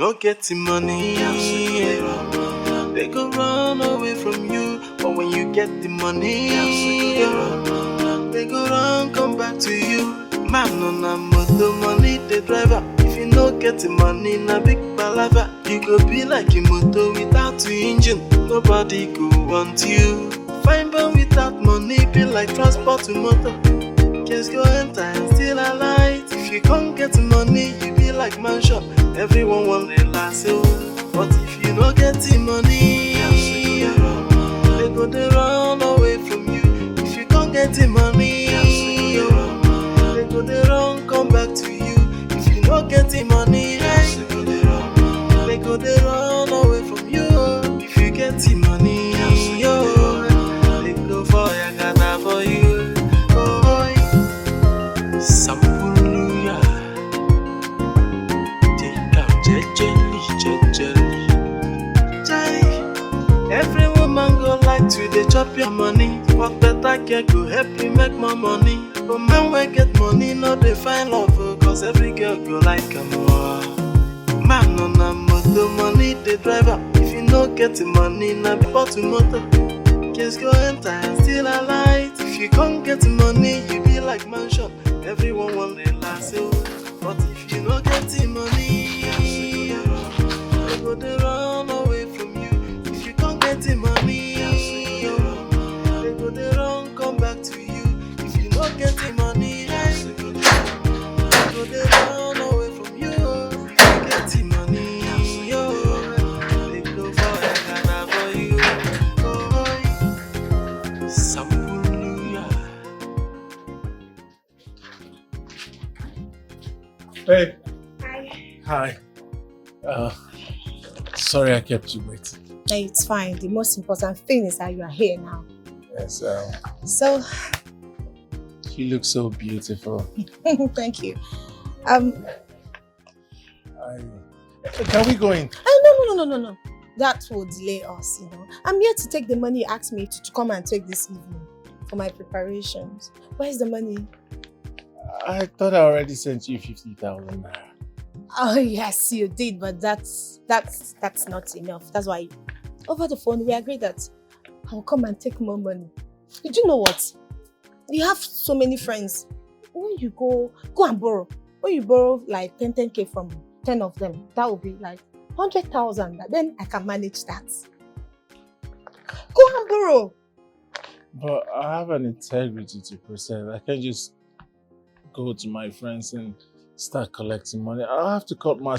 not getting money, they go run away from you. But when you get the money, they go run come back to you. Man on a motor, money the driver. If you no get the money, na big palava. You go be like a motor without the engine. Nobody go want you. Fine but without money, be like transport to motor. Just go enter and still alight. If you can't get money, you be like mansion. Everyone want the last. But if you no get the money, they go they run away from you. If you can't get the money, they go they run come back to you. If you no get the money, they go they run away from you. If you get the money, they go for your Ghana for you. Samburuya, take out jejeli. Every woman go like to dey chop your money, but better care go help you make more money. But men wey get money no dey find love, cause every girl go like am more. Man on a motor, money the driver. If you no get the money, na before to motor. Just go enter and still alight. If you can't get the money, you be like mansion. Everyone want the last, but if you no get the money, they go they run away from you. If you can't get the money, they go they run come back to you. If you no get the money, they go they run away from you. If you get the money, they go for a Ghana for you. Samburuya. Hey. Hi. Hi. Sorry I kept you waiting. Hey, it's fine. The most important thing is that you are here now. Yes. So, You look so beautiful. thank you. Can we go in? No. That will delay us, you know. I'm here to take the money you asked me to come and take this evening for my preparations. Where's the money? I thought I already sent you 50,000 naira. Oh yes, you did, but that's not enough. That's why over the phone we agreed that I'll come and take more money. Did you know what? You have so many friends. When you go and borrow. When you borrow like 10k from 10 of them, that will be like 100,000. Then I can manage that. Go and borrow. But I have an integrity to preserve. I can't just go to my friends and start collecting money. I'll have to cut my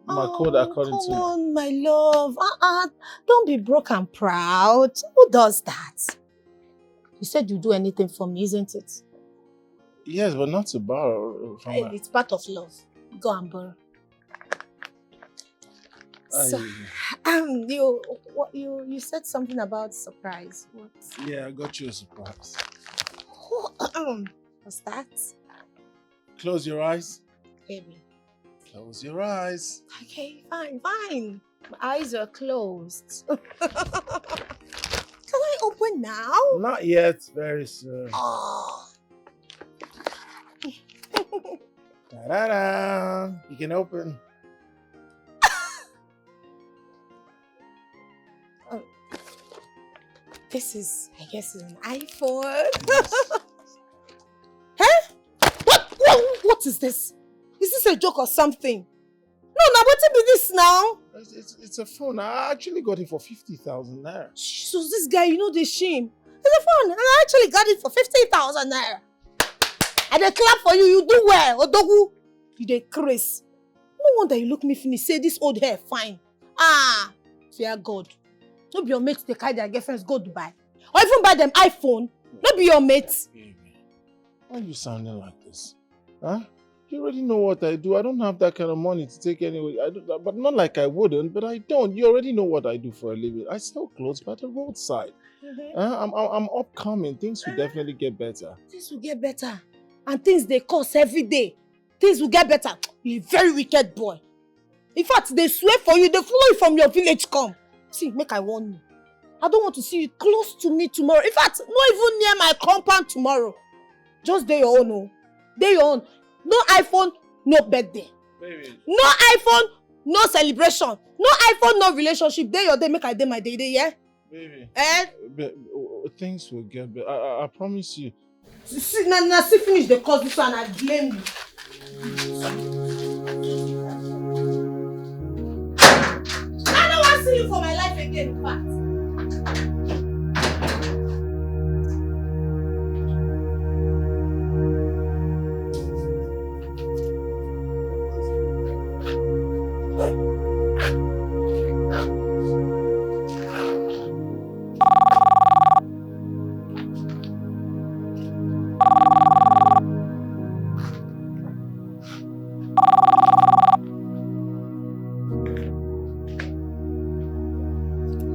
code according to... Come on, my love. Don't be broke and proud. Who does that? You said you'd do anything for me, isn't it? Yes, but not to borrow from Hey, my... it's part of love. Go and borrow. So, you said something about surprise. What? Yeah, I got you a surprise. What's that? Close your eyes. Baby. Close your eyes. Okay, fine. My eyes are closed. Can I open now? Not yet, very soon. Oh. Ta-da-da! You can open. This is, I guess, an iPhone. Huh? What is this? Is this a joke or something? No, what be this now? It's a phone. I actually got it for 50,000 naira. So this guy, you know the shame. It's a phone, and I actually got it for 50,000 naira. And they clap for you. You do well, Odogu. You dey craze. No wonder you look me finish. Say this old hair fine. Fear God. No be your mates they carry their girlfriends go Dubai. Or even buy them iPhone. No be your mates. Baby, why are you sounding like this? Huh? You already know what I do. I don't have that kind of money to take anyway. I do that, but not like I wouldn't, but I don't. You already know what I do for a living. I sell clothes by the roadside. I'm upcoming. Things will definitely get better. Things will get better. And things they cost every day. Things will get better. You're a very wicked boy. In fact, they swear for you. They follow you from your village come. See, make I warn you. I don't want to see you close to me tomorrow. In fact, not even near my compound tomorrow. Just day your own. Day your own. No iPhone, no birthday. Baby. No iPhone, No celebration. No iPhone, no relationship. Day your day, make I day my day, yeah? Baby. Eh? Things will get better. I promise you. See, now see finish the course this one, I blame you. I don't want to see you for my life again, in fact.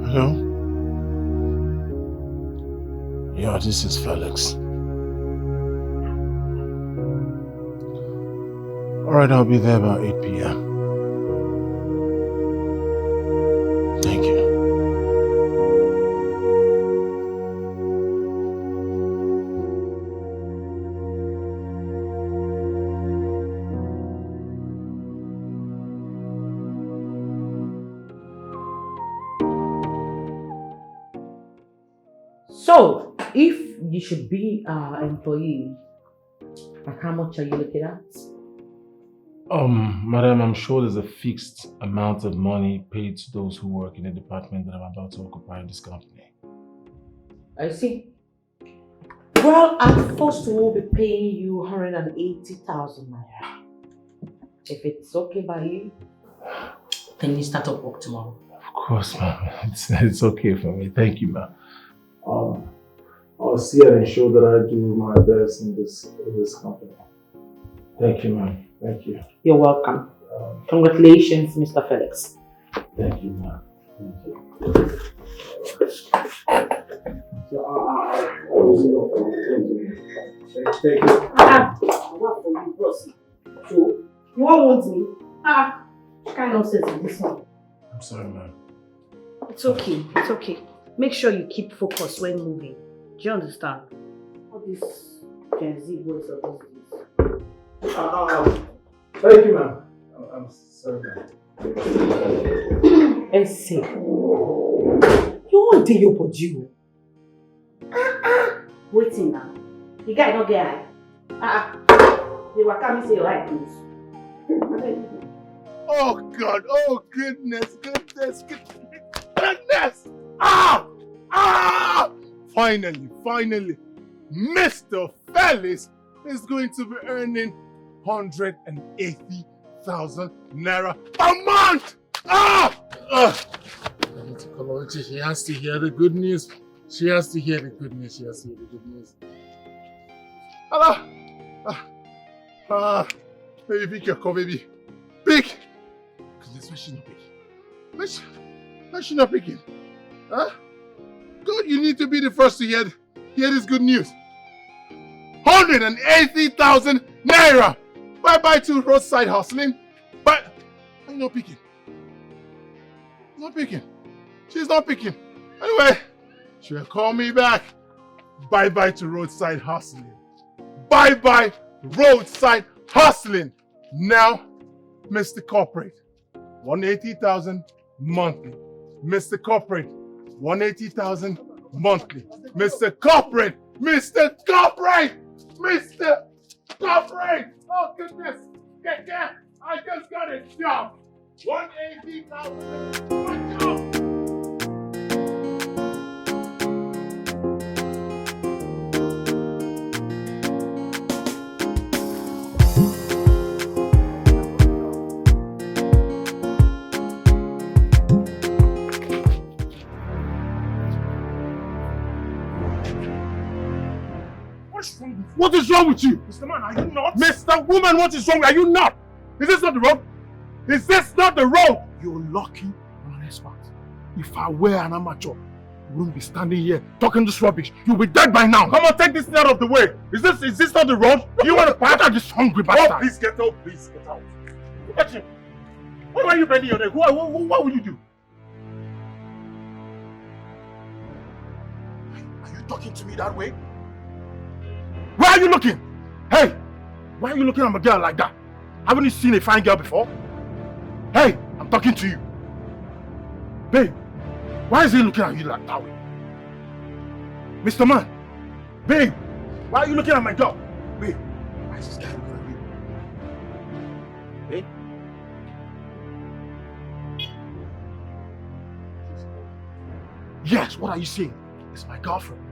Hello? Yeah, this is Felix. Alright, I'll be there about 8 p.m. Thank you. So, if you should be our employee, like how much are you looking at? Madam, I'm sure there's a fixed amount of money paid to those who work in the department that I'm about to occupy in this company. I see. Well, at first we'll be paying you 180,000 naira. If it's okay by you, then you start up work tomorrow. Of course, ma'am. It's okay for me. Thank you, ma'am. I'll see and ensure that I do my best in this company. Thank you, ma'am. Thank you. You're welcome. Congratulations, Mr. Felix. Thank you, ma'am. Thank you. So, thank you. So, you want me? What kind of nonsense is this one? I'm sorry, ma'am. It's okay. It's okay. Make sure you keep focused when moving. Do you understand? All this Gen Z words of these days. Thank you, ma'am. I'm sorry, ma'am. And say, you won't do your body. Waiting now. The guy not get high. They were coming to say your eye close. Oh, God. Oh, goodness. Finally. Mr. Felix is going to be earning 180,000 naira a month! I need to call her. She has to hear the good news. Hello? Baby, pick your call, baby. Pick! Because why she's not picking? Why she's not picking? Huh? God, you need to be the first to hear this good news. 180,000 naira! Bye-bye to roadside hustling. But I'm not picking. She's not picking. Anyway, she'll call me back. Bye-bye to roadside hustling. Bye-bye roadside hustling. Now, Mr. Corporate, 180,000 monthly. Mr. Corporate, 180,000 monthly. Mr. Corporate! Oh goodness! Yeah, I just got a job! 180,000! One job! What is wrong with you? Mr. Man, are you not? Mr. Woman, what is wrong? Are you not? Is this not the road? You're lucky I'm an expert. If I were an amateur, you wouldn't be standing here talking this rubbish. You'll be dead by now. Come on, take this thing out of the way. Is this not the road? You want to pass? Look at this hungry bastard. Oh, please get out. Look at him. Why are you bending your neck? What will you do? Are you talking to me that way? Where are you looking? Hey, why are you looking at a girl like that? Haven't you seen a fine girl before? Hey, I'm I'm talking to you. Babe, why is he looking at you like that way? Mr. Man, babe, why are you looking at my dog? Babe, why is this guy looking at you? Babe? Yes, what are you saying? It's my girlfriend.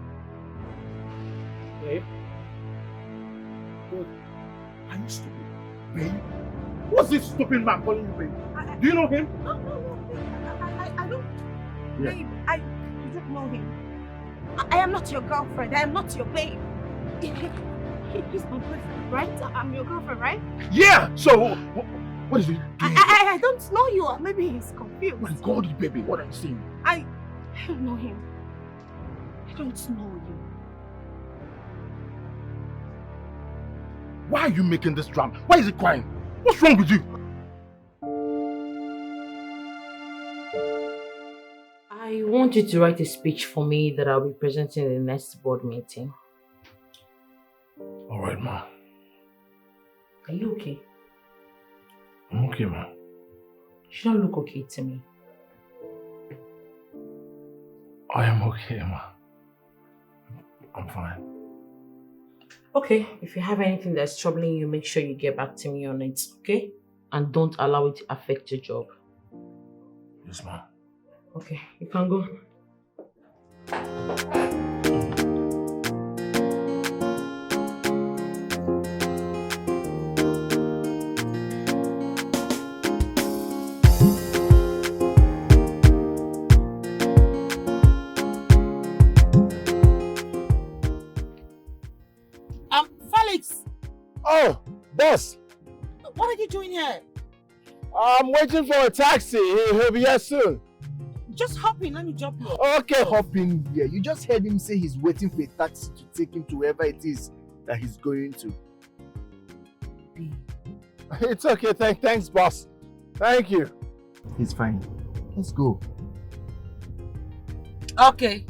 Babe? Are you stupid? Babe? What's this stupid man calling you babe? Do you know him? No, I don't. Yeah. Babe, you don't know him. I am not your girlfriend. I am not your babe. He's my boyfriend, right? I'm your girlfriend, right? Yeah! So, what is he doing? I don't know you. Maybe he's confused. My God, baby, what are you saying? I don't know him. I don't know you. Why are you making this drama? Why is he crying? What's wrong with you? I want you to write a speech for me that I'll be presenting in the next board meeting. Alright, ma. Are you okay? I'm okay, ma. You don't look okay to me. I am okay, ma. I'm fine. Okay, if you have anything that's troubling you, make sure you get back to me on it, okay? And don't allow it to affect your job. Yes, ma. Okay, you can go. Felix! Oh, boss! What are you doing here? I'm waiting for a taxi. He'll be here soon. Just hop in, let me drop you. Okay, Hop in here. You just heard him say he's waiting for a taxi to take him to wherever it is that he's going to. It's okay. Thanks, boss. Thank you. He's fine. Let's go. Okay.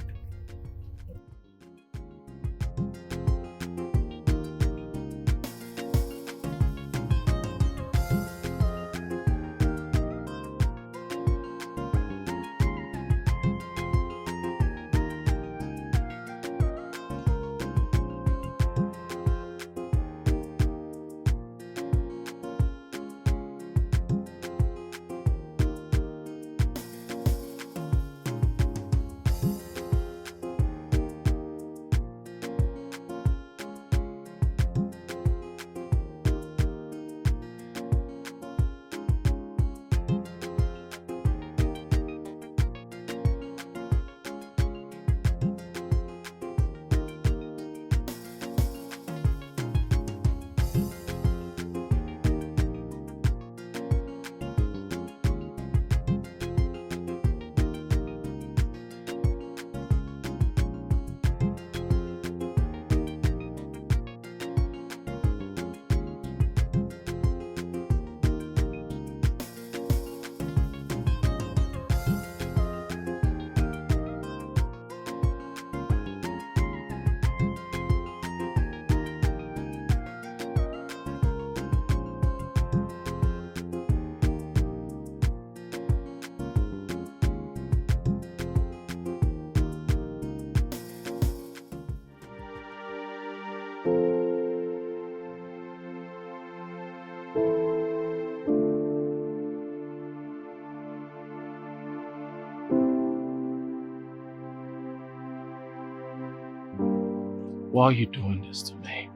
Why are you doing this to me?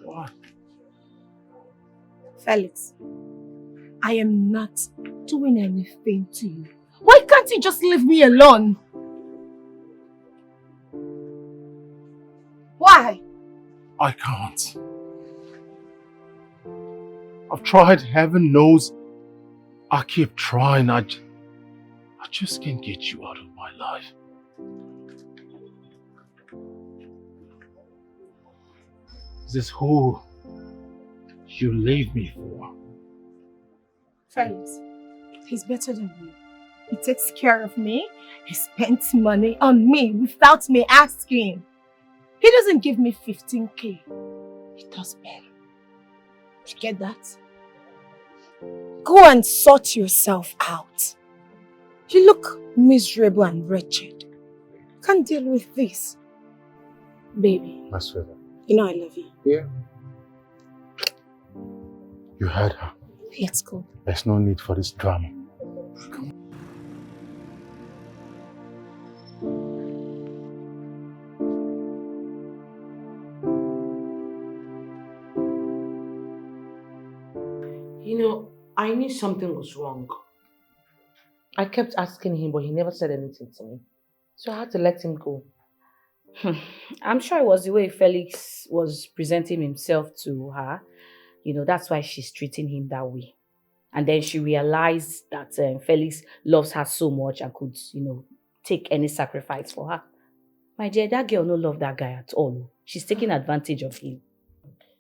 Why? Felix, I am not doing anything to you. Why can't you just leave me alone? Why? I can't. I've tried, heaven knows. I keep trying. I just can't get you out of my life. Is this who you leave me for? Felix, he's better than me. He takes care of me. He spends money on me without me asking. He doesn't give me 15K. He does better. You get that? Go and sort yourself out. You look miserable and wretched. Can't deal with this. Baby, My sweetheart. you know I love you. Yeah. You heard her. Let's go. There's no need for this drama. You know, I knew something was wrong. I kept asking him, but he never said anything to me. So I had to let him go. I'm sure it was the way Felix was presenting himself to her. You know, that's why she's treating him that way. And then she realized that Felix loves her so much and could, take any sacrifice for her. My dear, that girl no love that guy at all. She's taking advantage of him.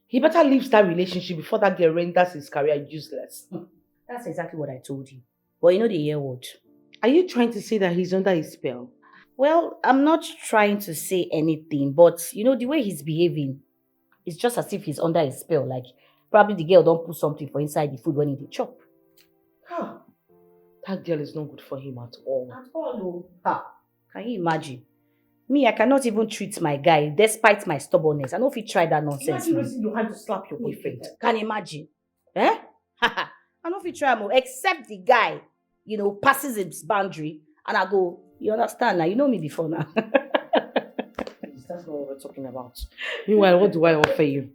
He better leave that relationship before that girl renders his career useless. That's exactly what I told you. But you know the year word. Are you trying to say that he's under his spell? Well, I'm not trying to say anything, but the way he's behaving, it's just as if he's under a spell. Like, probably the girl don't put something for inside the food when he chop. Huh. That girl is not good for him at all. At all, no. Can you imagine? Me, I cannot even treat my guy despite my stubbornness. I know if you try that nonsense. Imagine raising your hand to slap your boyfriend. Can you imagine? Eh? I know if you try more, except the guy, passes his boundary, and I go, you understand now? You know me before now. That's not what we're talking about. Meanwhile, what do I offer you?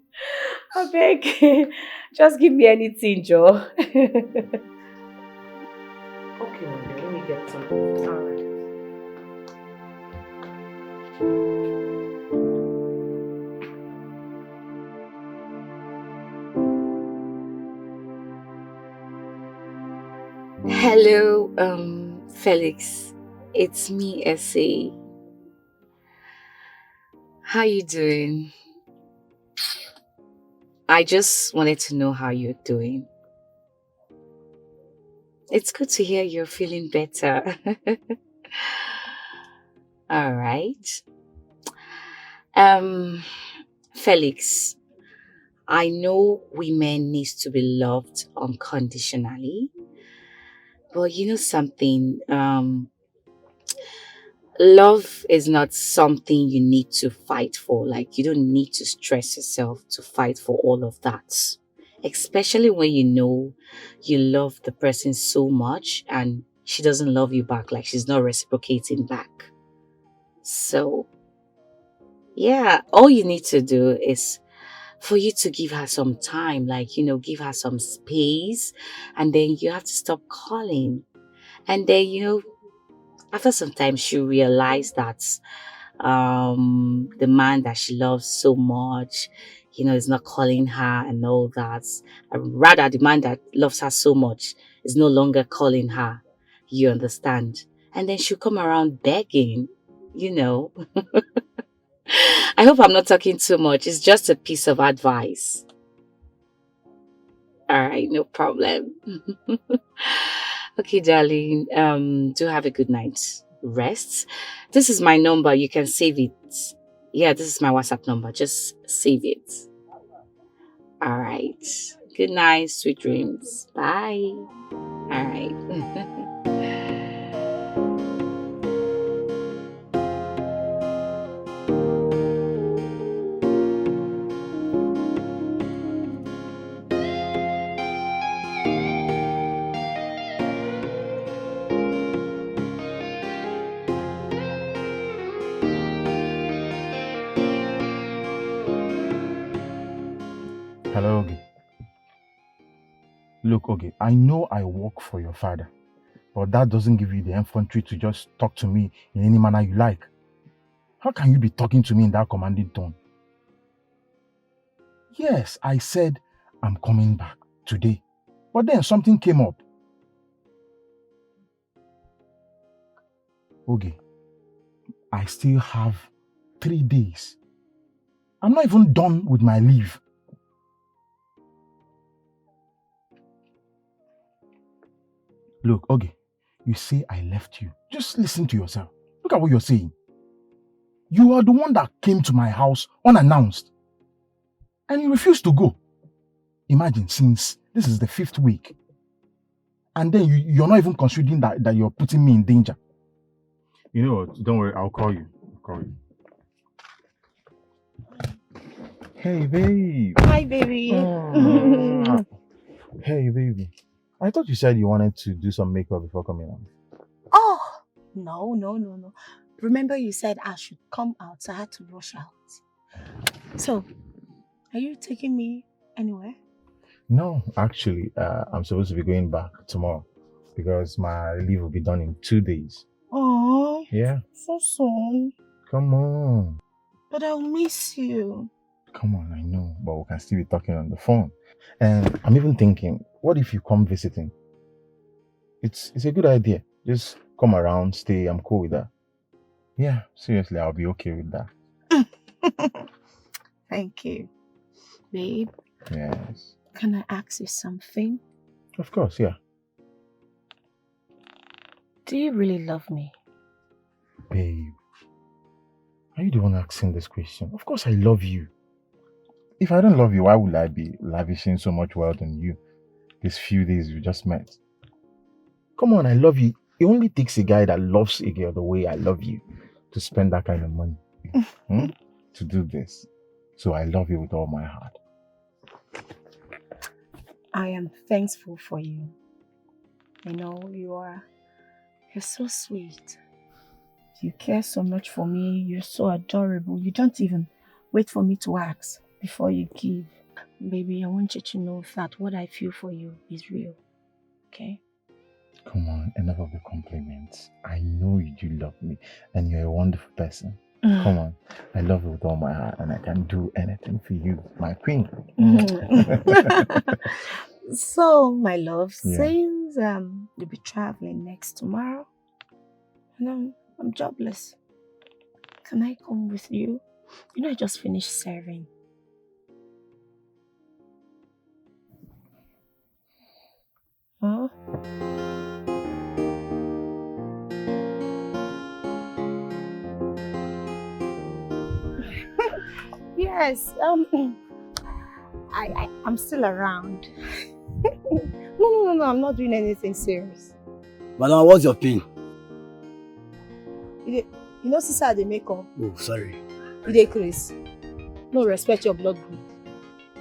I beg, just give me anything, Joe. Okay, my dear, let me get something. All right. Hello, Felix. It's me, Essie. How you doing? I just wanted to know how you're doing. It's good to hear you're feeling better. All right. Felix, I know women need to be loved unconditionally. But you know something, love is not something you need to fight for. Like, you don't need to stress yourself to fight for all of that. Especially when you know you love the person so much and she doesn't love you back, like she's not reciprocating back. So, yeah, all you need to do is for you to give her some time, like, give her some space, and then you have to stop calling. And then, after some time, she'll realize that the man that she loves so much, is not calling her and all that. Rather, the man that loves her so much is no longer calling her. You understand? And then she'll come around begging, I hope I'm not talking too much. It's just a piece of advice. All right, no problem. Okay, darling. Do have a good night. Rest. This is my number. You can save it. Yeah, this is my WhatsApp number. Just save it. All right. Good night. Sweet dreams. Bye. All right. Hello, Ogie. Look, Ogie, I know I work for your father, but that doesn't give you the infantry to just talk to me in any manner you like. How can you be talking to me in that commanding tone? Yes, I said I'm coming back today, but then something came up. Ogie, I still have 3 days. I'm not even done with my leave. Look, Ogie, you say I left you. Just listen to yourself. Look at what you're saying. You are the one that came to my house unannounced. And you refused to go. Imagine, since this is the 5th week, and then you're not even considering that you're putting me in danger. You know what? Don't worry, I'll call you. Hey, babe. Hi, baby. Hey, baby. I thought you said you wanted to do some makeup before coming out. Oh, no. Remember you said I should come out, so I had to rush out. So, are you taking me anywhere? No, actually, I'm supposed to be going back tomorrow because my leave will be done in 2 days. Oh, Yeah. so soon. Come on. But I'll miss you. Come on, I know, but we can still be talking on the phone. And I'm even thinking, what if you come visiting? It's a good idea. Just come around, stay. I'm cool with that. Yeah, seriously, I'll be okay with that. Thank you. Babe, Yes. can I ask you something? Of course, yeah. Do you really love me? Babe, are you the one asking this question? Of course I love you. If I don't love you, why would I be lavishing so much wealth on you these few days we just met? Come on, I love you. It only takes a guy that loves a girl the way I love you to spend that kind of money to do this. So I love you with all my heart. I am thankful for you. You know, you're so sweet. You care so much for me. You're so adorable. You don't even wait for me to ask before you give. Baby, I want you to know that what I feel for you is real. Okay? Come on, enough of the compliments. I know you do love me and you're a wonderful person. Come on, I love you with all my heart and I can do anything for you, my queen. So, my love, Yeah. since you'll be traveling next tomorrow, and I'm jobless, can I come with you? You know, I just finished serving. Huh? Yes, I'm still around. No, I'm not doing anything serious. Madam, what's your pin? You know, sister, they make up. Oh, sorry. You dey Chris. No, respect your blood group.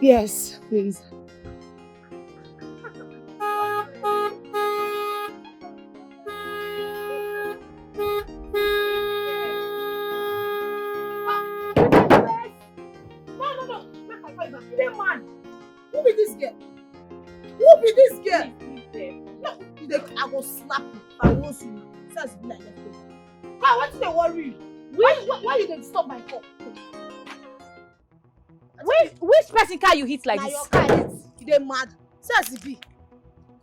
Yes, please. Who be this girl? No, I will slap you. I will roast you. Says be like that. What is the worry? Why you dey stop my call? Which person car you hit like Now this? your car hit. You dey mad. Says it be.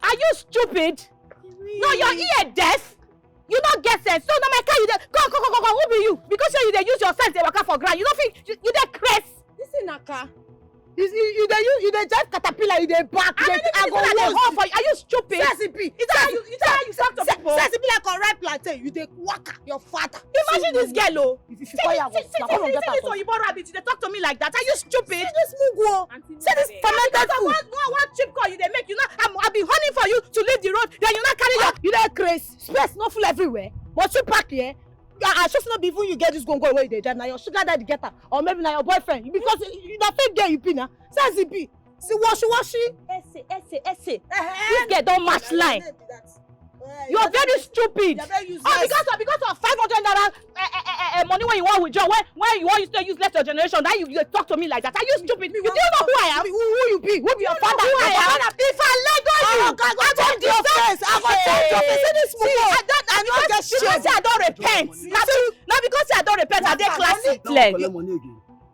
Are you stupid? No, your ear deaf. You not get sense. So now my car you dey go. Who be you? Because you dey use your sense dey waka for ground. You don't think you dey craze. This is a car. You dey drive caterpillar. You dey back. I go roast for you. Are you stupid? Says it be. Is that how you talk to people? Says it be like a ripe plantain. You dey waka your father. Imagine this girl, oh. If you call her, See this Oyibo rabbit. They talk to me like that. Are you stupid? See this mugu. See this fermented food. One cheap call you they make. You know, I've been hunting for you to leave the road. Then you not carry your. You dey crazy. Space no full everywhere. But you park here. I just not before you get this gongo away they drive. Now your sugar daddy get her. Or maybe now your boyfriend. Because you that fake girl you be now. Says it be. See washy. Essay. This girl don't match line. You are very stupid. Because of 500 naira money when you want withdraw, when you want to use less your generation, then you talk to me like that. Are you stupid? You don't know who I am? Who you be? Who be your father? Who I am? If I let go you, I go change your face. I go change your face. See this mugu. Because I don't repent. Now because I don't repent, I dey classic leg.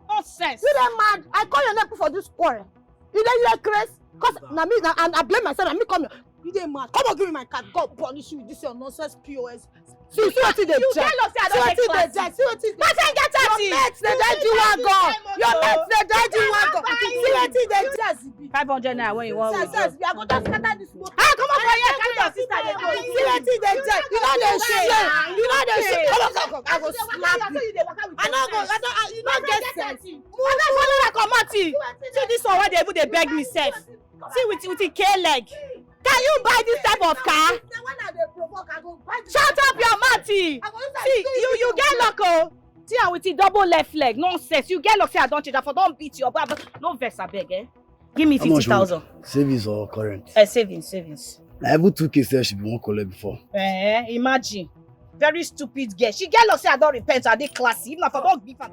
Nonsense. You dey mad? I call your name for this quarrel. You dey crazy? Cause na me and I blame myself. Na me come here. You dey mad? Come on, give me my card. God punish you with this your nonsense POS. See what they you tell us I don't take class. See what they get at your mates dey drive you wagon. Your mates dey drive you wagon. See what they just 500 naira when you want withdraw. I go just scatter this motor. Ah, come on for here, carry your sister dey go. See what they just. You know they shame. You know they shame. Come. I go slap you. I no go. You no get sense. Move follow like comot. See this one where they even dey beg me sef. See with the K leg. Can you buy this type of car? Shut up your matty! See, you get luck, oh. See how with the double left leg, nonsense. You get luck, say I don't change that for don't beat your but no vex, I beg, eh? Give me 50,000. Savings or current? Savings. I even 2K there she be one collect before. Imagine. Very stupid girl. She get luck, say I don't repent, I dey classy. Even if I don't give her.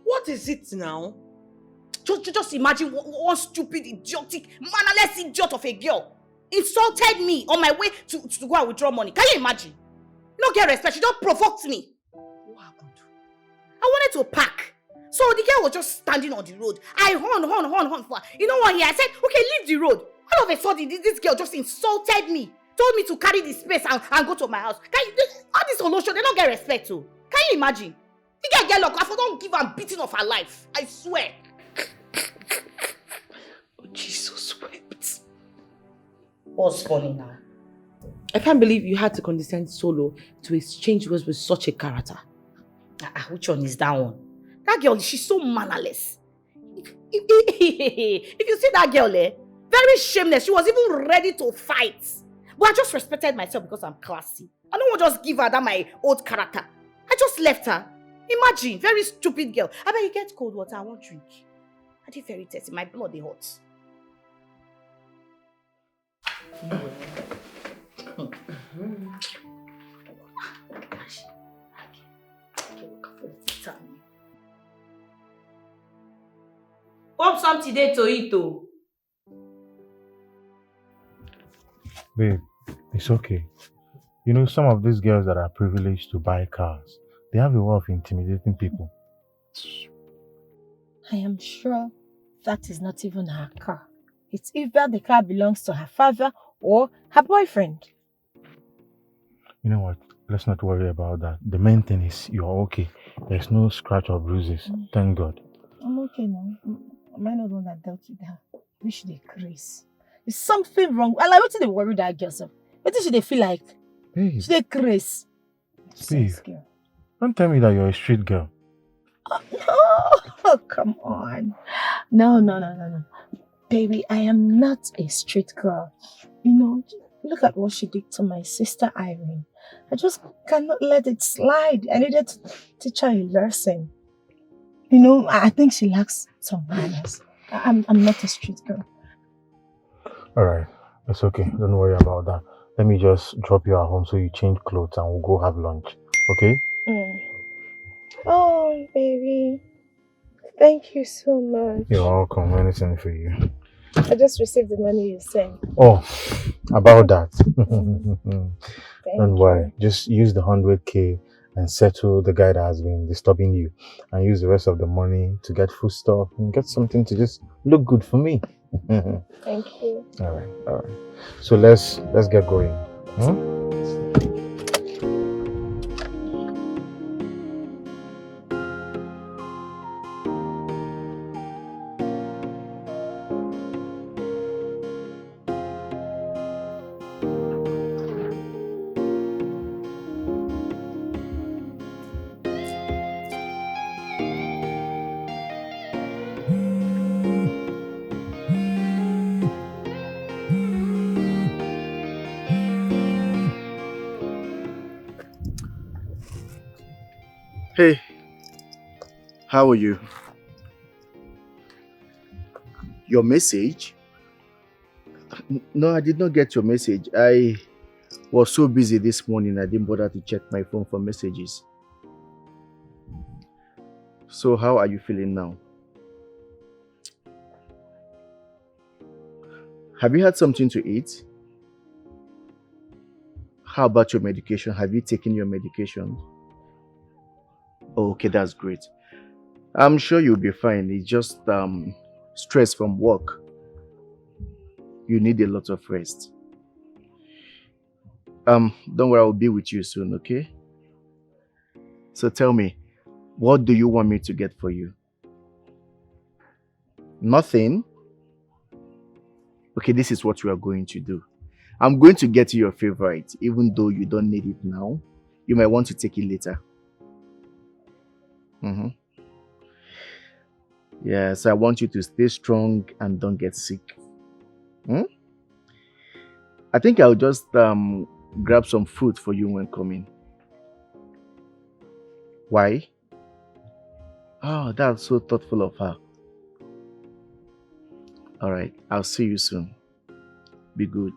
What is it now? Just imagine one stupid, idiotic, mannerless idiot of a girl insulted me on my way to go and withdraw money. Can you imagine? No get respect. She don't provoke me. What happened? I wanted to park. So the girl was just standing on the road. I horn for her. You know what? Here I said, okay, leave the road. All of a sudden, this girl just insulted me. Told me to carry the space and go to my house. All this solution, they don't get respect too. Can you imagine? The girl look, I don't give her beating of her life. I swear. Oh, Jesus wept. What's funny now? I can't believe you had to condescend solo to exchange words with such a character. Which one is that one? That girl, she's so mannerless. If you see that girl, very shameless. She was even ready to fight. But I just respected myself because I'm classy. I don't want to just give her that my old character. I just left her. Imagine, very stupid girl. I bet you get cold water, I won't drink. I did very thirsty, my blood is hot. Hope something there to eat though. Babe, it's okay. You know, some of these girls that are privileged to buy cars, they have a way of intimidating people. I am sure that is not even her car. It's either the car belongs to her father or her boyfriend. You know what? Let's not worry about that. The main thing is you're okay. There's no scratch or bruises. Thank God. I'm okay now. Am I not the one that dealt with her? We should decrease. There's something wrong. I like what they worry that girl. What should they feel like? Babe. Should they decrease? Babe, don't tell me that you're a street girl. Oh, come on. No. Baby, I am not a street girl. You know, look at what she did to my sister Irene. I just cannot let it slide. I needed to teach her a lesson. You know, I think she lacks some manners. I'm not a street girl. Alright, it's okay. Don't worry about that. Let me just drop you at home so you change clothes and we'll go have lunch. Okay? Oh, baby. Thank you so much. You're welcome. Anything for you. I just received the money you sent. Oh, about that. Don't worry. You. Just use the 100K and settle the guy that has been disturbing you. And use the rest of the money to get food stuff and get something to just look good for me. Thank you. Alright. So let's get going. Hey, how are you? Your message? No, I did not get your message. I was so busy this morning, I didn't bother to check my phone for messages. So how are you feeling now? Have you had something to eat? How about your medication? Have you taken your medication? Oh, okay, that's great. I'm sure you'll be fine. It's just stress from work. You need a lot of rest. Don't worry, I'll be with you soon, okay? So tell me, what do you want me to get for you? Nothing? Okay, this is what we are going to do. I'm going to get you your favorite, even though you don't need it now. You might want to take it later. Yes, I want you to stay strong and don't get sick. I think I'll just grab some fruit for you when coming. Why? Oh, that's so thoughtful of her. All right, I'll see you soon. Be good.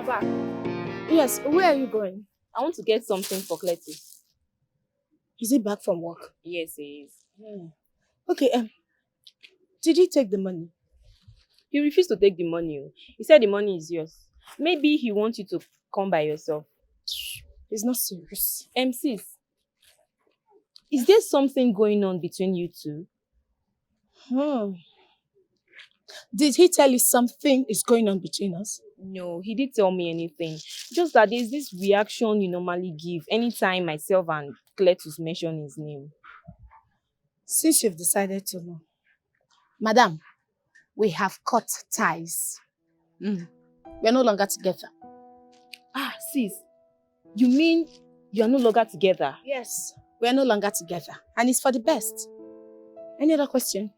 Back. Yes, where are you going? I want to get something for Cletus. Is he back from work? Yes, he is. Okay, did he take the money? He refused to take the money. He said the money is yours. Maybe he wants you to come by yourself. He's not serious. Sis, is there something going on between you two? Did he tell you something is going on between us? No, he didn't tell me anything. Just that there's this reaction you normally give anytime myself and Cletus mention his name. Since you've decided to know, Madam, we have cut ties. We're no longer together. Sis, you mean you're no longer together? Yes, we're no longer together. And it's for the best. Any other question?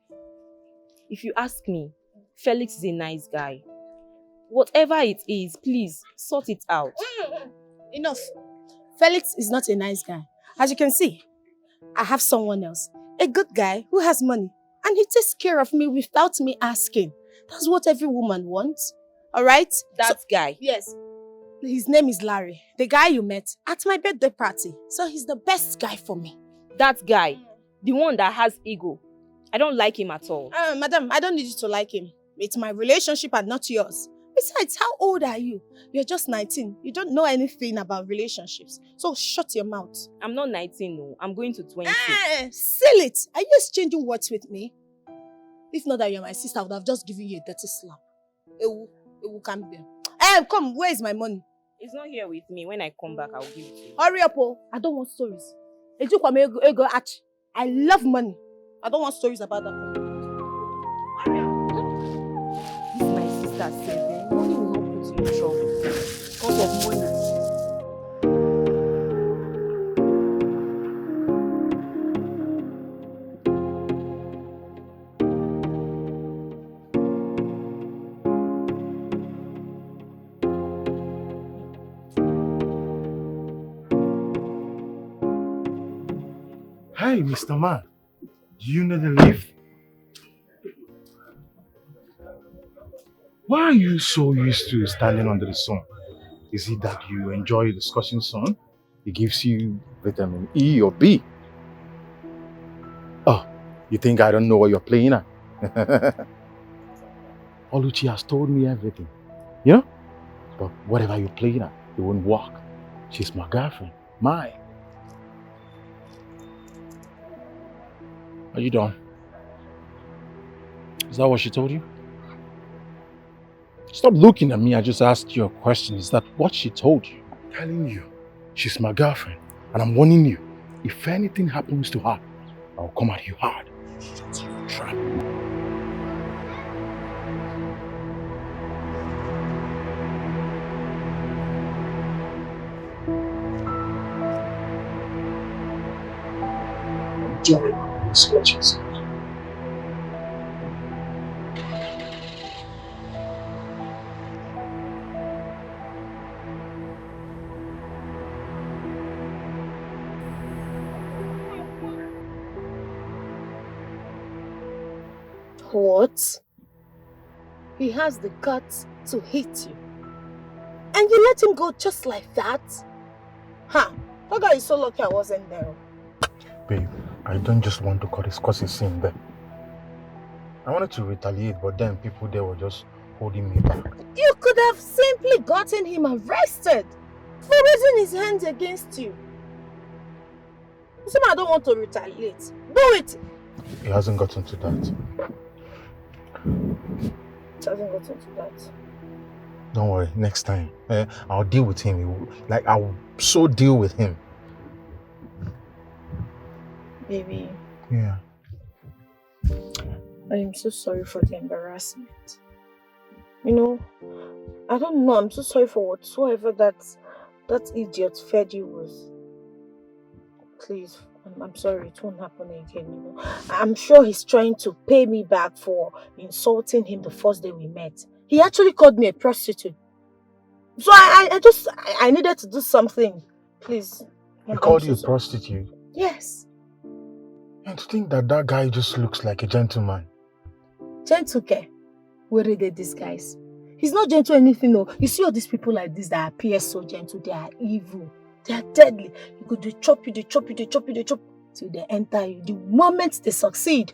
If you ask me, Felix is a nice guy. Whatever it is, please sort it out. Enough. Felix is not a nice guy. As you can see, I have someone else. A good guy who has money. And he takes care of me without me asking. That's what every woman wants. Alright? That guy? Yes. His name is Larry. The guy you met at my birthday party. So he's the best guy for me. That guy? The one that has ego? I don't like him at all. Madam, I don't need you to like him. It's my relationship and not yours. Besides, how old are you? You're just 19. You don't know anything about relationships. So shut your mouth. I'm not 19, no. I'm going to 20. Seal it. Are you exchanging words with me? If not that you're my sister, I would have just given you a dirty slap. Ewu come here. Come, where is my money? It's not here with me. When I come back, I'll give it to you. Hurry up, oh. I don't want stories. I love money. I don't want stories about that. This is my sister said, money will not put you in trouble because of money. Hey, Mr. Man, do you need a lift? Why are you so used to standing under the sun? Is it that you enjoy the scorching sun? It gives you vitamin E or B. Oh, you think I don't know what you're playing at? Oluchi has told me everything. You know? But whatever you play at, it won't work. She's my girlfriend. Mine. Are you done? Is that what she told you? Stop looking at me. I just asked you a question. Is that what she told you? I'm telling you, she's my girlfriend. And I'm warning you, if anything happens to her, I'll come at you hard. Shut your trap. What? He has the guts to hit you. And you let him go just like that? Huh? That guy is so lucky I wasn't there. Babe, I don't just want to cut his cause scene there. I wanted to retaliate, but then people there were just holding me back. You could have simply gotten him arrested for raising his hands against you. I don't want to retaliate. Do it! He hasn't gotten to that. It hasn't gotten to that. Don't worry, next time. I'll deal with him. Like, I'll so deal with him. Baby. Yeah. I am so sorry for the embarrassment. You know, I don't know. I'm so sorry for whatsoever that idiot fed you with. Please, I'm sorry. It won't happen again. You know, I'm sure he's trying to pay me back for insulting him the first day we met. He actually called me a prostitute. So I needed to do something. Please. He called you a prostitute? Yes. And to think that guy just looks like a gentleman. Gentle care? Where are they disguise? He's not gentle anything, no. You see all these people like this that appear so gentle, they are evil. They are deadly. You could they chop you till they enter you. The moment they succeed,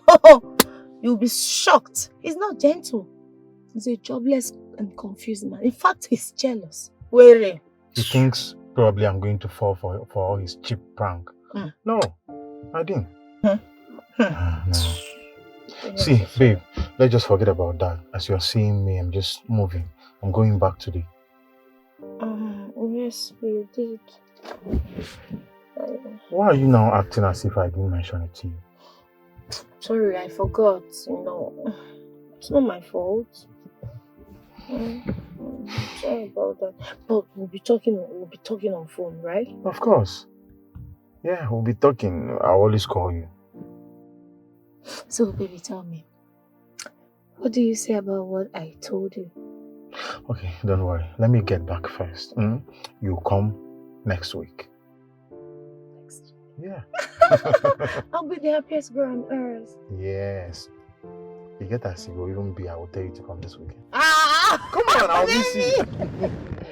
you'll be shocked. He's not gentle. He's a jobless and confused man. In fact, he's jealous. Where? He thinks probably I'm going to fall for all his cheap prank. No, I didn't. No. See, babe, let's just forget about that. As you're seeing me, I'm just moving. I'm going back today. Yes, you did. Why are you now acting as if I didn't mention it to you? Sorry, I forgot. You know, it's not my fault. Sorry about that. But we'll be talking on phone, right? Of course. Yeah, we'll be talking. I'll always call you. So, baby, tell me. What do you say about what I told you? Okay, don't worry. Let me get back first. You come next week. Next week? Yeah. I'll be the happiest girl on earth. Yes. You get that, you will even be. I will tell you to come this weekend. Come on, I'll miss you.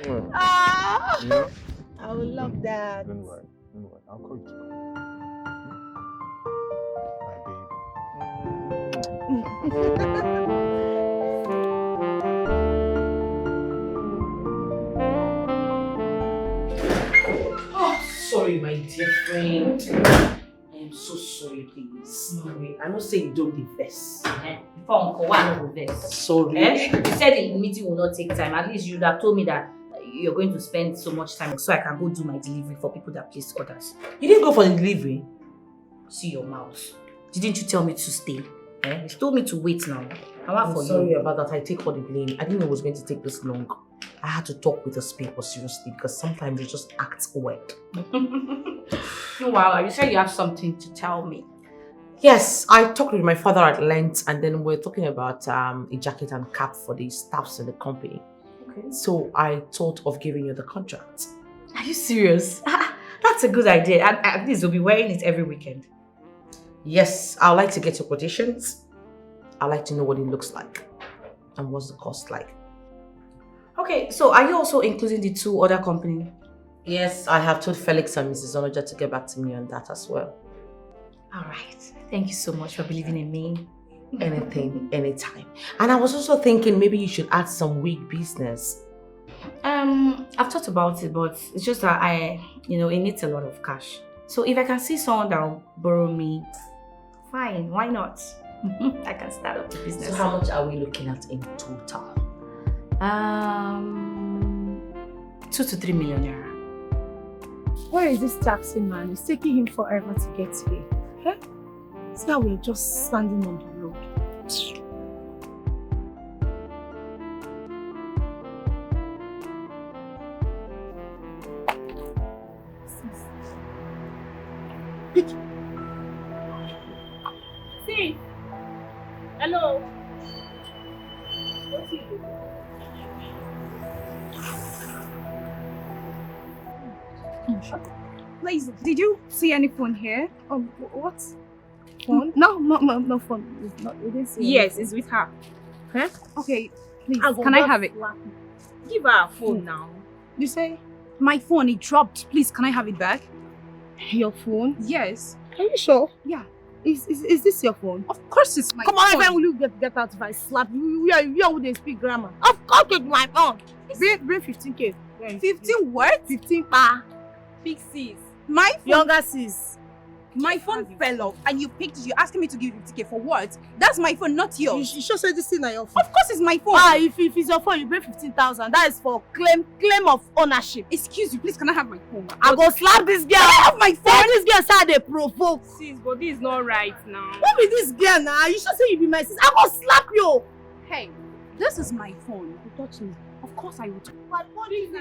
You know? I would love that. Don't worry. I'll call you to come. Sorry, my dear friend. I am so sorry, please. Sorry. I don't say you don't invest. Before Uncle, why not invest? Sorry. You said the meeting will not take time. At least you would have told me that you're going to spend so much time so I can go do my delivery for people that place orders. You didn't go for the delivery? See your mouth. Didn't you tell me to stay? You told me to wait now. I'm sorry about that. I take all the blame. I didn't know it was going to take this long. I had to talk with those people seriously because sometimes they just act weird. No, wow, you said you have something to tell me. Yes, I talked with my father at length and then we're talking about a jacket and cap for the staffs in the company. Okay. So I thought of giving you the contract. Are you serious? That's a good idea. And at least you'll be wearing it every weekend. Yes, I'd like to get your quotations. I'd like to know what it looks like and what's the cost like. Okay, so are you also including the two other companies? Yes, I have told Felix and Mrs. Onoja to get back to me on that as well. All right. Thank you so much for believing in me. Anything, anytime. And I was also thinking maybe you should add some wig business. I've thought about it, but it's just that it needs a lot of cash. So if I can see someone that will borrow me, fine, why not? I can start up the business. So how much are we looking at in total? 2 to 3 million naira. Where is this taxi man? It's taking him forever to get here. Huh? See how we're just standing on the road. See? Hello? Please, did you see any phone here? What? Phone? No phone. It's not, it is Yes, it's with her. Huh? Okay, please, I'll can I have it? Give her a phone Hmm. now. You say My phone, it dropped. Please, can I have it back? your phone? Yes. Are you sure? Yeah. Is this your phone? Of course it's my Come phone. on, when will you get out if I slap you? You would speak grammar. Of course it's my phone. Bring 15K. 15 what? 15 pa. Big sis. My phone, Younger sis. my phone fell off and you picked it. You're asking me to give you 50K for what? That's my phone, not You yours. sure say this thing na your phone? Of course it's my phone. If it's your phone, you pay 15,000. That is for claim of ownership. Excuse you, please, can I have my phone? I go slap this girl. Can I have my phone? This girl say they provoke. Sis, but this is not right now. What be this girl now? You should say you be my sis. I go slap you. Hey, this is my phone. You touch me. Of course I would. My phone is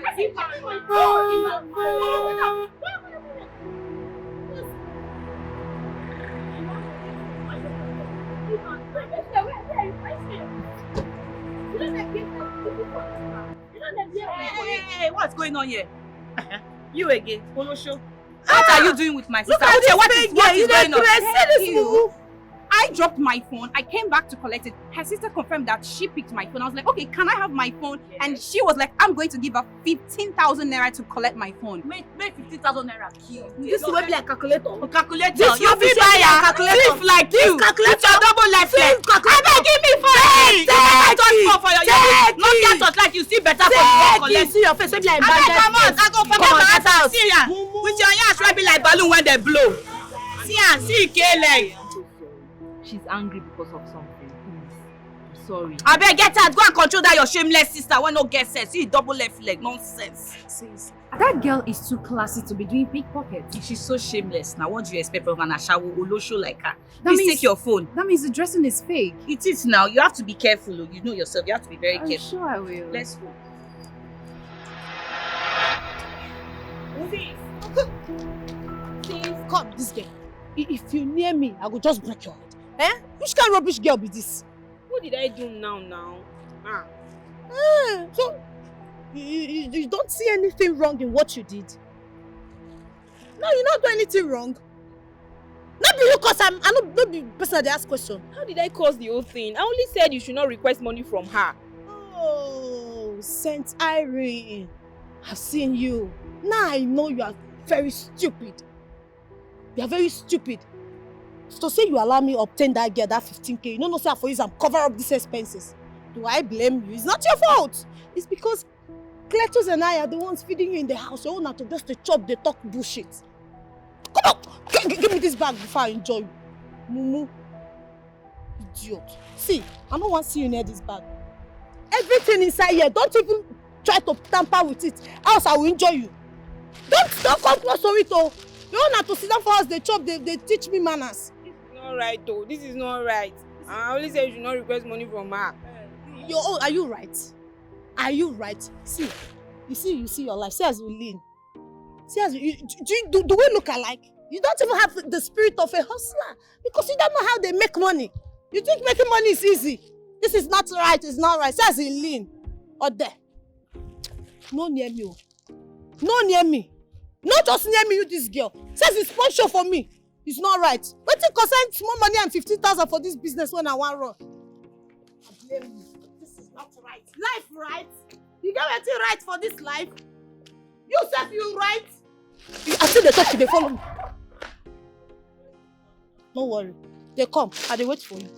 Hey, what's going on here? You again, Olosho. What are you doing with my sister? Look at this What big is girl. You going on? dey see this move? I dropped my phone. I came back to collect it. Her sister confirmed that she picked my phone. I was like, okay, can I have my phone? And she was like, I'm going to give her 15,000 naira to collect my phone. Make 15,000 naira kill. This will be like calculator. Calculator. This You will be be buyer. calculator. Thief like This you. calculator. With your double left leg. calculator. I beg, give me phone. I touch phone for your Take Not it. get touch like you see better for Take collect. it. See your face. Be like I beg, come on. bandit. I go for Come on, my get out. See ya. With your yash wey be like balloon when they blow. See ya. See Ike. She's angry because of something. Please. I'm sorry. I beg, get out. Go and control that your shameless sister when no get sense. See double left leg. Nonsense. Sis, that girl is too classy to be doing pickpockets. She's so shameless. Now, what do you expect from an Ashawo Olosho like her? That Please means- take your phone. That means the dressing is fake. It is now. You have to be careful. You know yourself. You have to be very I'm careful. sure I will. Let's go. Come, this girl. If you near me, I will just break your head. Eh? Which kind of rubbish girl be this? What did I do now? So, you don't see anything wrong in what you did? No, you not do anything wrong. Not be you, cause I not be person that ask question. How did I cause the whole thing? I only said you should not request money from her. Oh, Saint Irene, I've seen you. Now I know you are very stupid. You are very stupid. To say you allow me obtain that girl, that 15K, you know say for you, I'm cover up these expenses. Do I blame you? It's not your fault. It's because Cletus and I are the ones feeding you in the house. You own to just to chop, they talk bullshit. Come on, give me this bag before I enjoy you. Mumu. Idiot. See, I don't want to see you near this bag. Everything inside here, don't even try to tamper with it, else I will enjoy you. Don't come close to it, oh. You don't have to sit down for us, they chop, they teach me manners. This is not right though. This is not right. I only said you should not request money from her. Are you right? Are you right? See, you see your life. See as you lean. See as you do we look alike? You don't even have the spirit of a hustler because you don't know how they make money. You think making money is easy. This is not right, it's not right. See as you lean. Or there. No near me. No near me. Not just near me, you this girl. Says it's sponsor for me. It's not right. But you concern small money and 15,000 for this business when I want run. I blame you. This is not right. Life right? You get anything right for this life? You self you right? I see the talk, they follow me. No worry. They come. I they wait for you.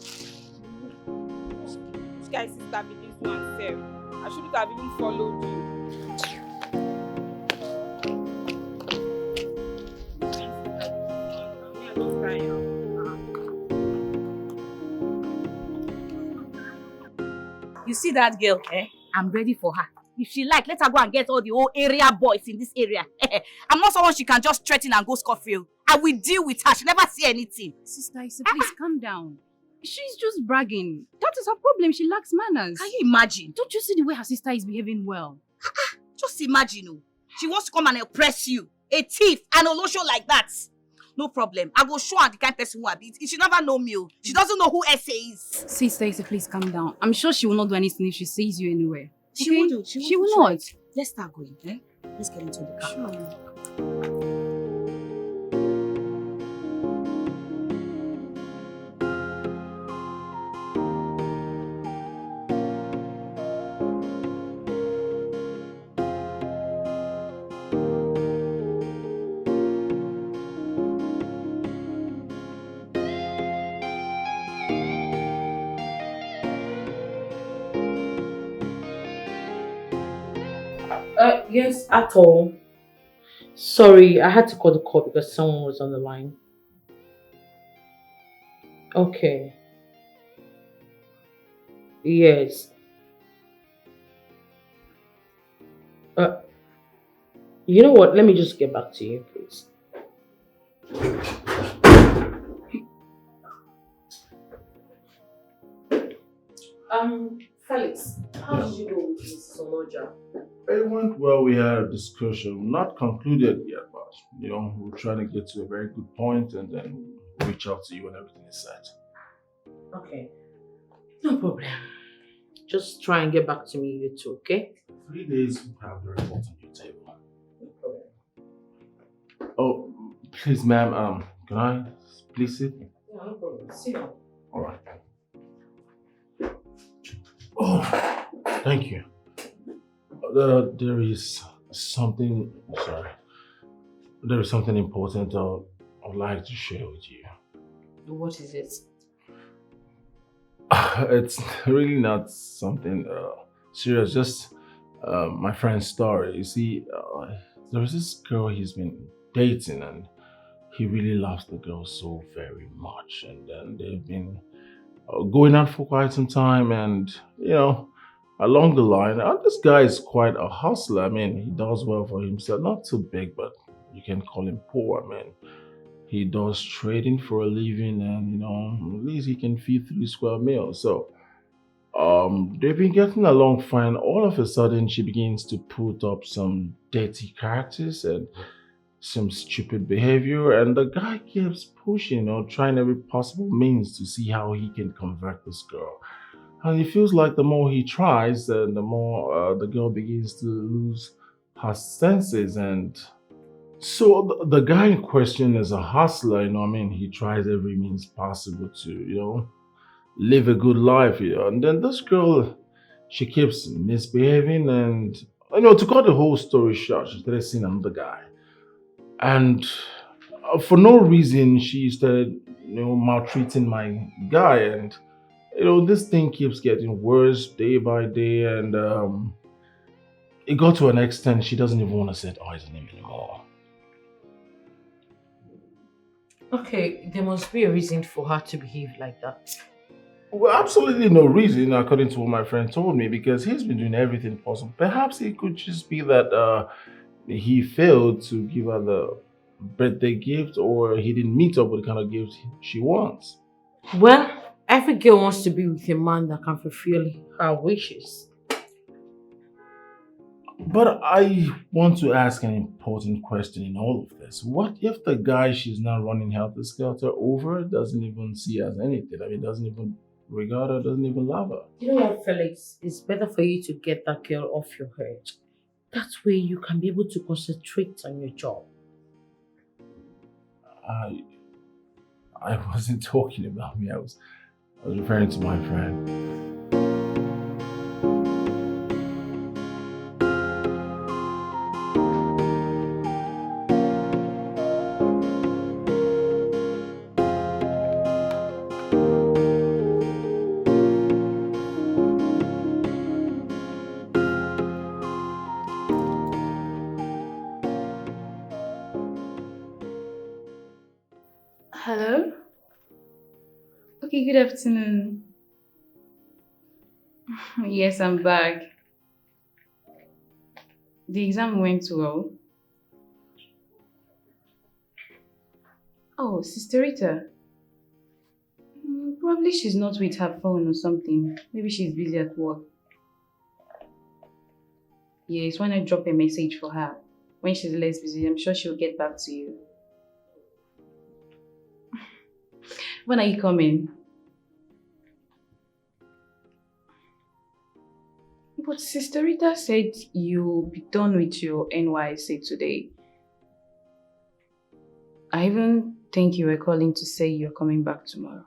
Which guy sister be this one self? I shouldn't have even followed you. You see that girl? I'm ready for her. If she like, let her go and get all the whole area boys in this area. I'm not someone she can just threaten and go scot-free. I will deal with her. She never see anything. Sister Issa, please calm down. She's just bragging. That is her problem. She lacks manners. Can you imagine? Don't you see the way her sister is behaving well? Just imagine. Oh. She wants to come and oppress you. A thief and a lotion like that. No problem. I will show her the kind of person who I be. She never know me. She doesn't know who Essa is. Sister Issa, please calm down. I'm sure she will not do anything if she sees you anywhere. She will do. She will not. Let's start going. Let's get into the car. Sure. Yes, at all. Sorry, I had to call the call because someone was on the line. Okay. Yes. You know what? Let me just get back to you, please. Felix, how did you go with Mrs. Oloja? It went well. We had a discussion, not concluded yet, but we're trying to get to a very good point and then we'll reach out to you when everything is set. Okay. No problem. Just try and get back to me, you two, okay? 3 days, we'll have the report on your table. No problem. Oh, please, ma'am, can I please sit? Yeah, no problem. Sit down. All right. Oh, thank you. There is something important I'd like to share with you. What is it? It's really not something serious, just my friend's story. You see, there was this girl he's been dating and he really loves the girl so very much, and then they've been going out for quite some time, and along the line, this guy is quite a hustler. I mean, he does well for himself, not too big, but you can call him poor. I mean, he does trading for a living, and at least he can feed 3 square meals. So they've been getting along fine. All of a sudden she begins to put up some dirty characters and some stupid behavior, and the guy keeps pushing, trying every possible means to see how he can convert this girl. And he feels like the more he tries, the more the girl begins to lose her senses. And so the guy in question is a hustler, he tries every means possible to, live a good life, And then this girl, she keeps misbehaving, and, to cut the whole story short, she started seeing another guy. And for no reason, she started, maltreating my guy, and this thing keeps getting worse day by day, and it got to an extent she doesn't even want to set eyes on him anymore. Okay, there must be a reason for her to behave like that. Well, absolutely no reason, according to what my friend told me, because he's been doing everything possible. Perhaps it could just be that he failed to give her the birthday gift, or he didn't meet up with the kind of gift she wants. Well, every girl wants to be with a man that can fulfill her wishes. But I want to ask an important question in all of this. What if the guy she's now running helter-skelter over doesn't even see her as anything? I mean, doesn't even regard her, doesn't even love her? You know what, Felix? It's better for you to get that girl off your head. That way you can be able to concentrate on your job. I wasn't talking about me. I was referring to my friend. Hey, good afternoon. Yes, I'm back. The exam went well. Oh, Sister Rita. Probably she's not with her phone or something. Maybe she's busy at work. Yes, when I drop a message for her, when she's less busy, I'm sure she'll get back to you. When are you coming? But Sister Rita said you'll be done with your NYC today. I even think you were calling to say you're coming back tomorrow.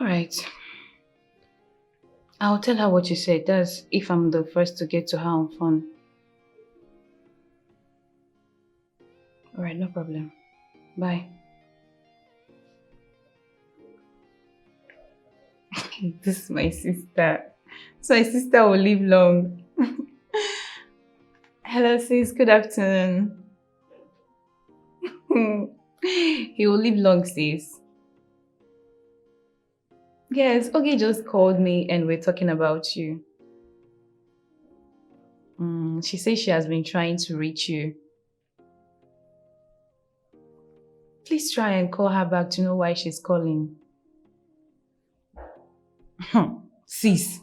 Alright. I'll tell her what you said. That's if I'm the first to get to her on phone. Alright, no problem. Bye. This is my sister. So my sister will live long. Hello sis, good afternoon. He will live long sis. Yes, Ogie just called me and we're talking about you. She says she has been trying to reach you. Please try and call her back to know why she's calling. Sis,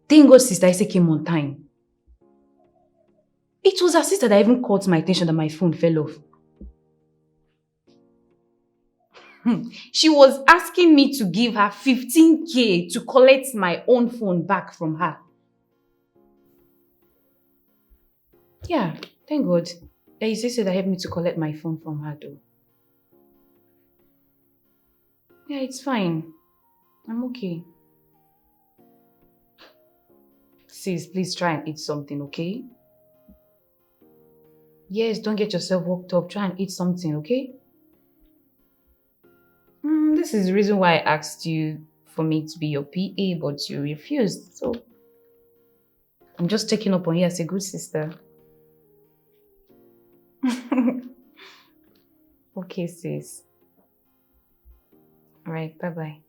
thank God Sister Ise came on time. It was her sister that even caught my attention that my phone fell off. She was asking me to give her 15K to collect my own phone back from her. Yeah, thank God. There is a sister that helped me to collect my phone from her though. Yeah, it's fine. I'm okay. Sis, please try and eat something, okay? Yes, don't get yourself worked up. Try and eat something, okay? This is the reason why I asked you for me to be your PA, but you refused. So, I'm just checking up on you as a good sister. Okay, sis. Alright, bye-bye.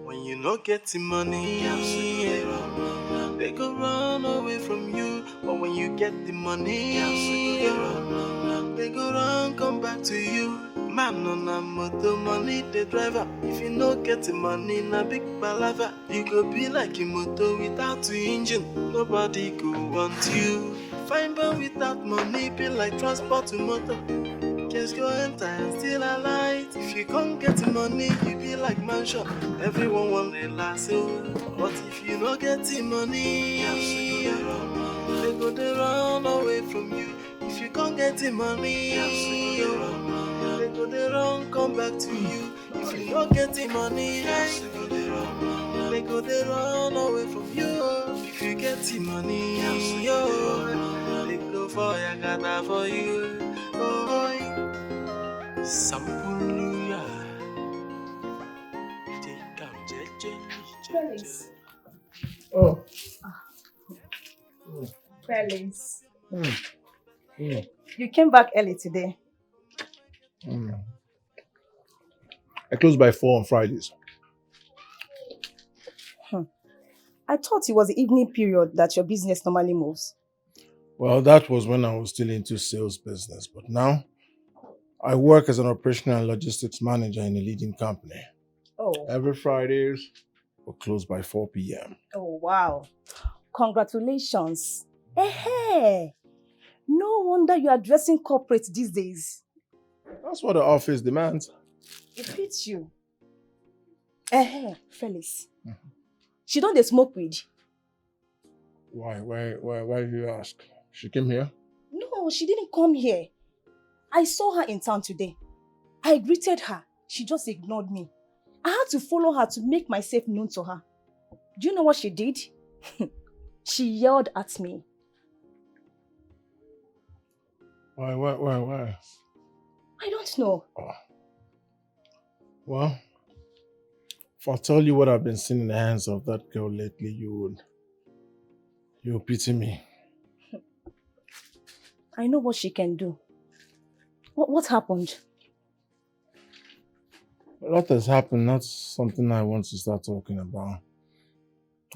When you not getting money, they go run away from you. But when you get the money, they go run come back to you. Man on a motor, money the driver. If you not getting money, na big palava. You go be like a motor without the engine. Nobody go want you. Fine but without money, be like transport to motor. Just go enter and still alight. If you can't get the money, you be like mansion. Everyone want the last but if you not get the money, they go they run away from you. If you can't get the money, they go they run come back to you. If you not get the money, they go they run away from you. If you get the money, they go for Yakata for you. Sampuruya. Felix. Oh. Felix. You came back early today. I close by 4 on Fridays. I thought it was the evening period that your business normally moves. Well, that was when I was still into sales business, but now I work as an operational and logistics manager in a leading company. Oh. Every Fridays, we'll close by 4 p.m. Oh, wow. Congratulations. Hey, no wonder you are dressing corporate these days. That's what the office demands. It fits you. Felix. She don't dey smoke weed. Why do you ask? She came here? No, she didn't come here. I saw her in town today. I greeted her. She just ignored me. I had to follow her to make myself known to her. Do you know what she did? She yelled at me. Why? I don't know. Oh. Well, if I tell you what I've been seeing in the hands of that girl lately, you would pity me. I know what she can do. What happened? A lot has happened, not something I want to start talking about.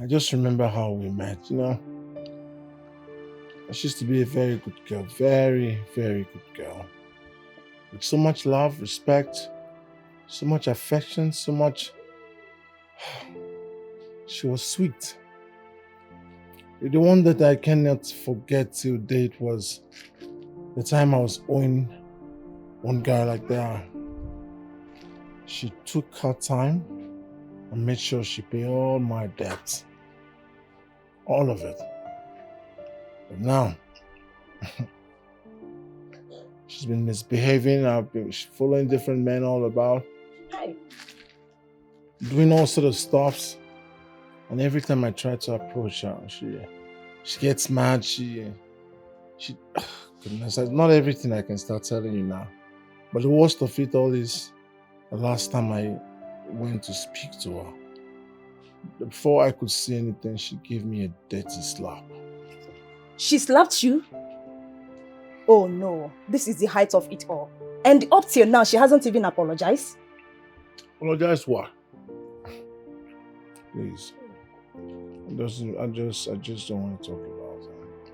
I just remember how we met, you know. She used to be a very good girl, very, very good girl. With so much love, respect, so much affection, so much... She was sweet. The one that I cannot forget till date was the time I was owing one guy like that. She took her time and made sure she paid all my debts. All of it. But now, she's been misbehaving. I've been following different men all about. Doing all sort of stuffs. And every time I try to approach her, she gets mad. Goodness, not everything I can start telling you now. But the worst of it all is the last time I went to speak to her. Before I could say anything, she gave me a dirty slap. She slapped you? Oh no, this is the height of it all. And up till now, she hasn't even apologized? Apologize what? Please. I just don't want to talk about it.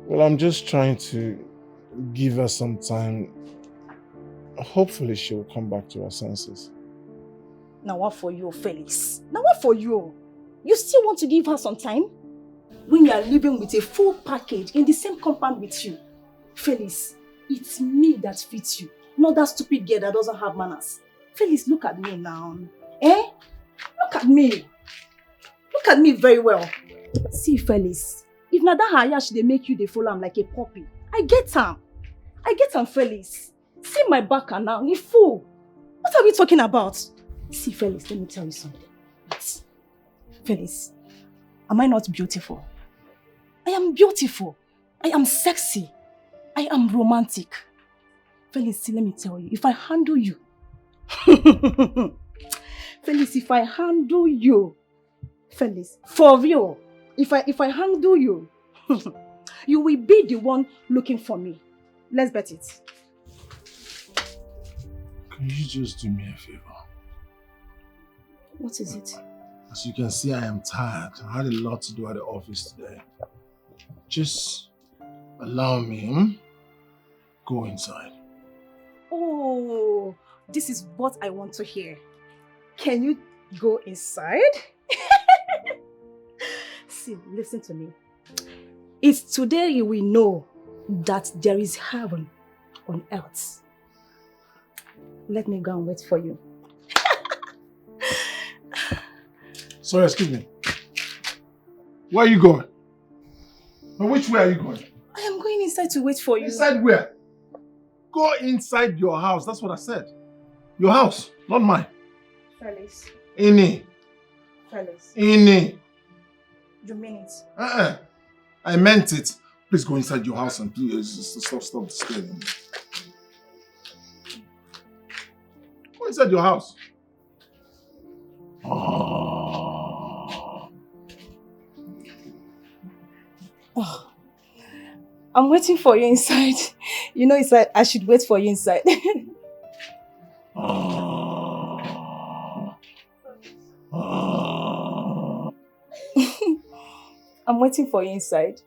Well, I'm just trying to give her some time. Hopefully she will come back to her senses. Now what for you, Felix? Now what for you? You still want to give her some time? When you are living with a full package in the same compound with you. Felix, it's me that fits you, not that stupid girl that doesn't have manners. Felix, look at me now. Eh? Look at me. Look at me very well. See, Felix, if not that Hayash, they make you, they follow him like a puppy. I get him. Felix. See my back now, you fool. What are we talking about? See, Felix, let me tell you something. Felix, am I not beautiful? I am beautiful. I am sexy. I am romantic. Felix, see, let me tell you, if I handle you, Felix, if I handle you, Felix, for real, if I handle you, you will be the one looking for me. Let's bet it. Can you just do me a favor? What is it? As you can see, I am tired. I had a lot to do at the office today. Just allow me, go inside. Oh, this is what I want to hear. Can you go inside? See, listen to me. It's today you will know that there is heaven on earth. Let me go and wait for you. Sorry, excuse me. Where are you going? Now, which way are you going? I am going inside to wait for you. Inside where? Go inside your house. That's what I said. Your house, not mine. Felix. Ini. Felix. Ini. You mean it? I meant it. Please go inside your house and please stop disturbing me. Go inside your house. Oh, I'm waiting for you inside. You know, it's like I should wait for you inside. I'm waiting for you inside.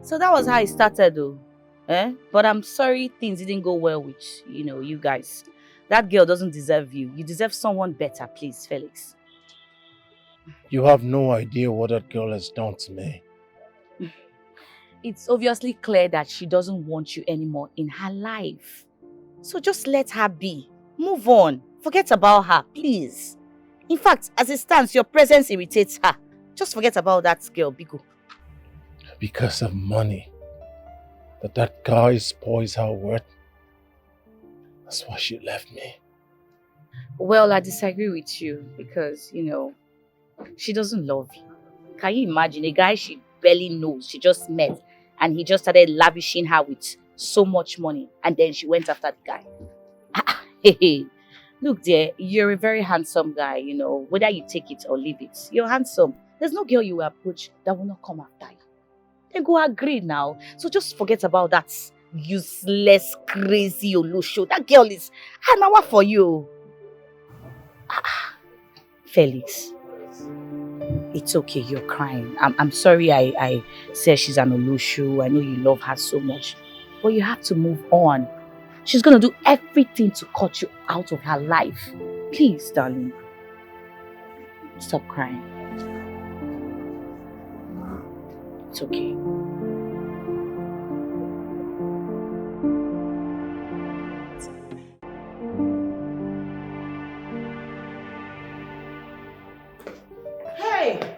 So that was how it started though. But I'm sorry things didn't go well with, you guys. That girl doesn't deserve you. You deserve someone better, please, Felix. You have no idea what that girl has done to me. it's obviously clear that she doesn't want you anymore in her life. So just let her be. Move on. Forget about her, please. In fact, as it stands, your presence irritates her. Just forget about that girl, Bigo. Because of money. That guy spoils her worth. That's why she left me. Well, I disagree with you because, she doesn't love you. Can you imagine a guy she barely knows, she just met, and he just started lavishing her with so much money, and then she went after the guy? Hey, look dear, you're a very handsome guy, whether you take it or leave it. You're handsome. There's no girl you will approach that will not come after you. They go agree now. So just forget about that useless, crazy Olusho. That girl is an hour for you. Felix, it's okay, you're crying. I'm sorry I said she's an Olusho. I know you love her so much. But you have to move on. She's going to do everything to cut you out of her life. Please, darling. Stop crying. It's okay. Hey!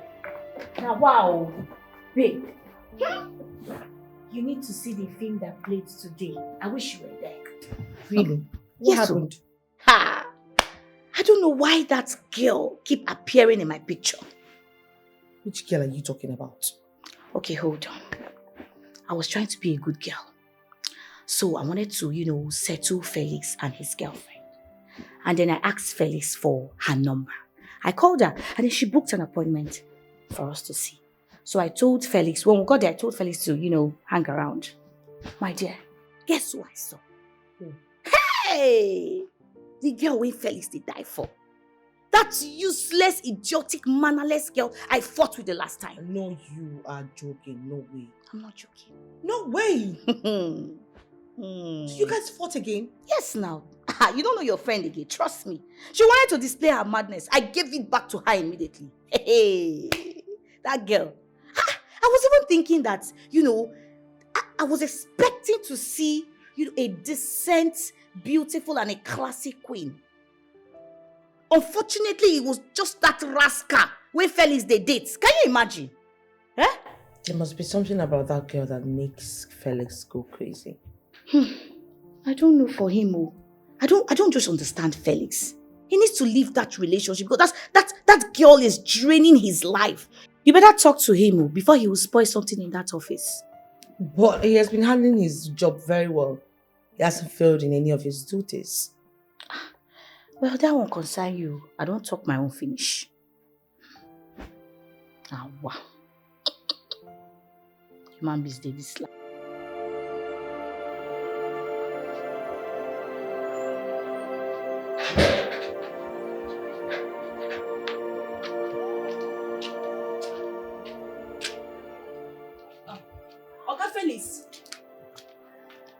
Now, wow. Babe. You need to see the film that played today. I wish you were there. Really? What Yes, happened? Ha! I don't know why that girl keep appearing in my picture. Which girl are you talking about? Okay, hold on. I was trying to be a good girl. So I wanted to, settle Felix and his girlfriend. And then I asked Felix for her number. I called her and then she booked an appointment for us to see. So I told Felix, when we got there, I told Felix to, hang around. My dear, guess who I saw? Hey! The girl when Felix did die for. That useless, idiotic, mannerless girl I fought with the last time. No, you are joking. No way. I'm not joking. No way! So you guys fought again? Yes, now. You don't know your friend again. Trust me. She wanted to display her madness. I gave it back to her immediately. Hey, that girl. I was even thinking that, I was expecting to see, a decent, beautiful, and a classy queen. Unfortunately, it was just that rascal when Felix they date. Can you imagine? Eh? There must be something about that girl that makes Felix go crazy. I don't know for him. I don't just understand Felix. He needs to leave that relationship because that girl is draining his life. You better talk to him before he will spoil something in that office. But he has been handling his job very well. He hasn't failed in any of his duties. Well, that won't concern you. I don't talk my own finish. Wow. Human beings did this life.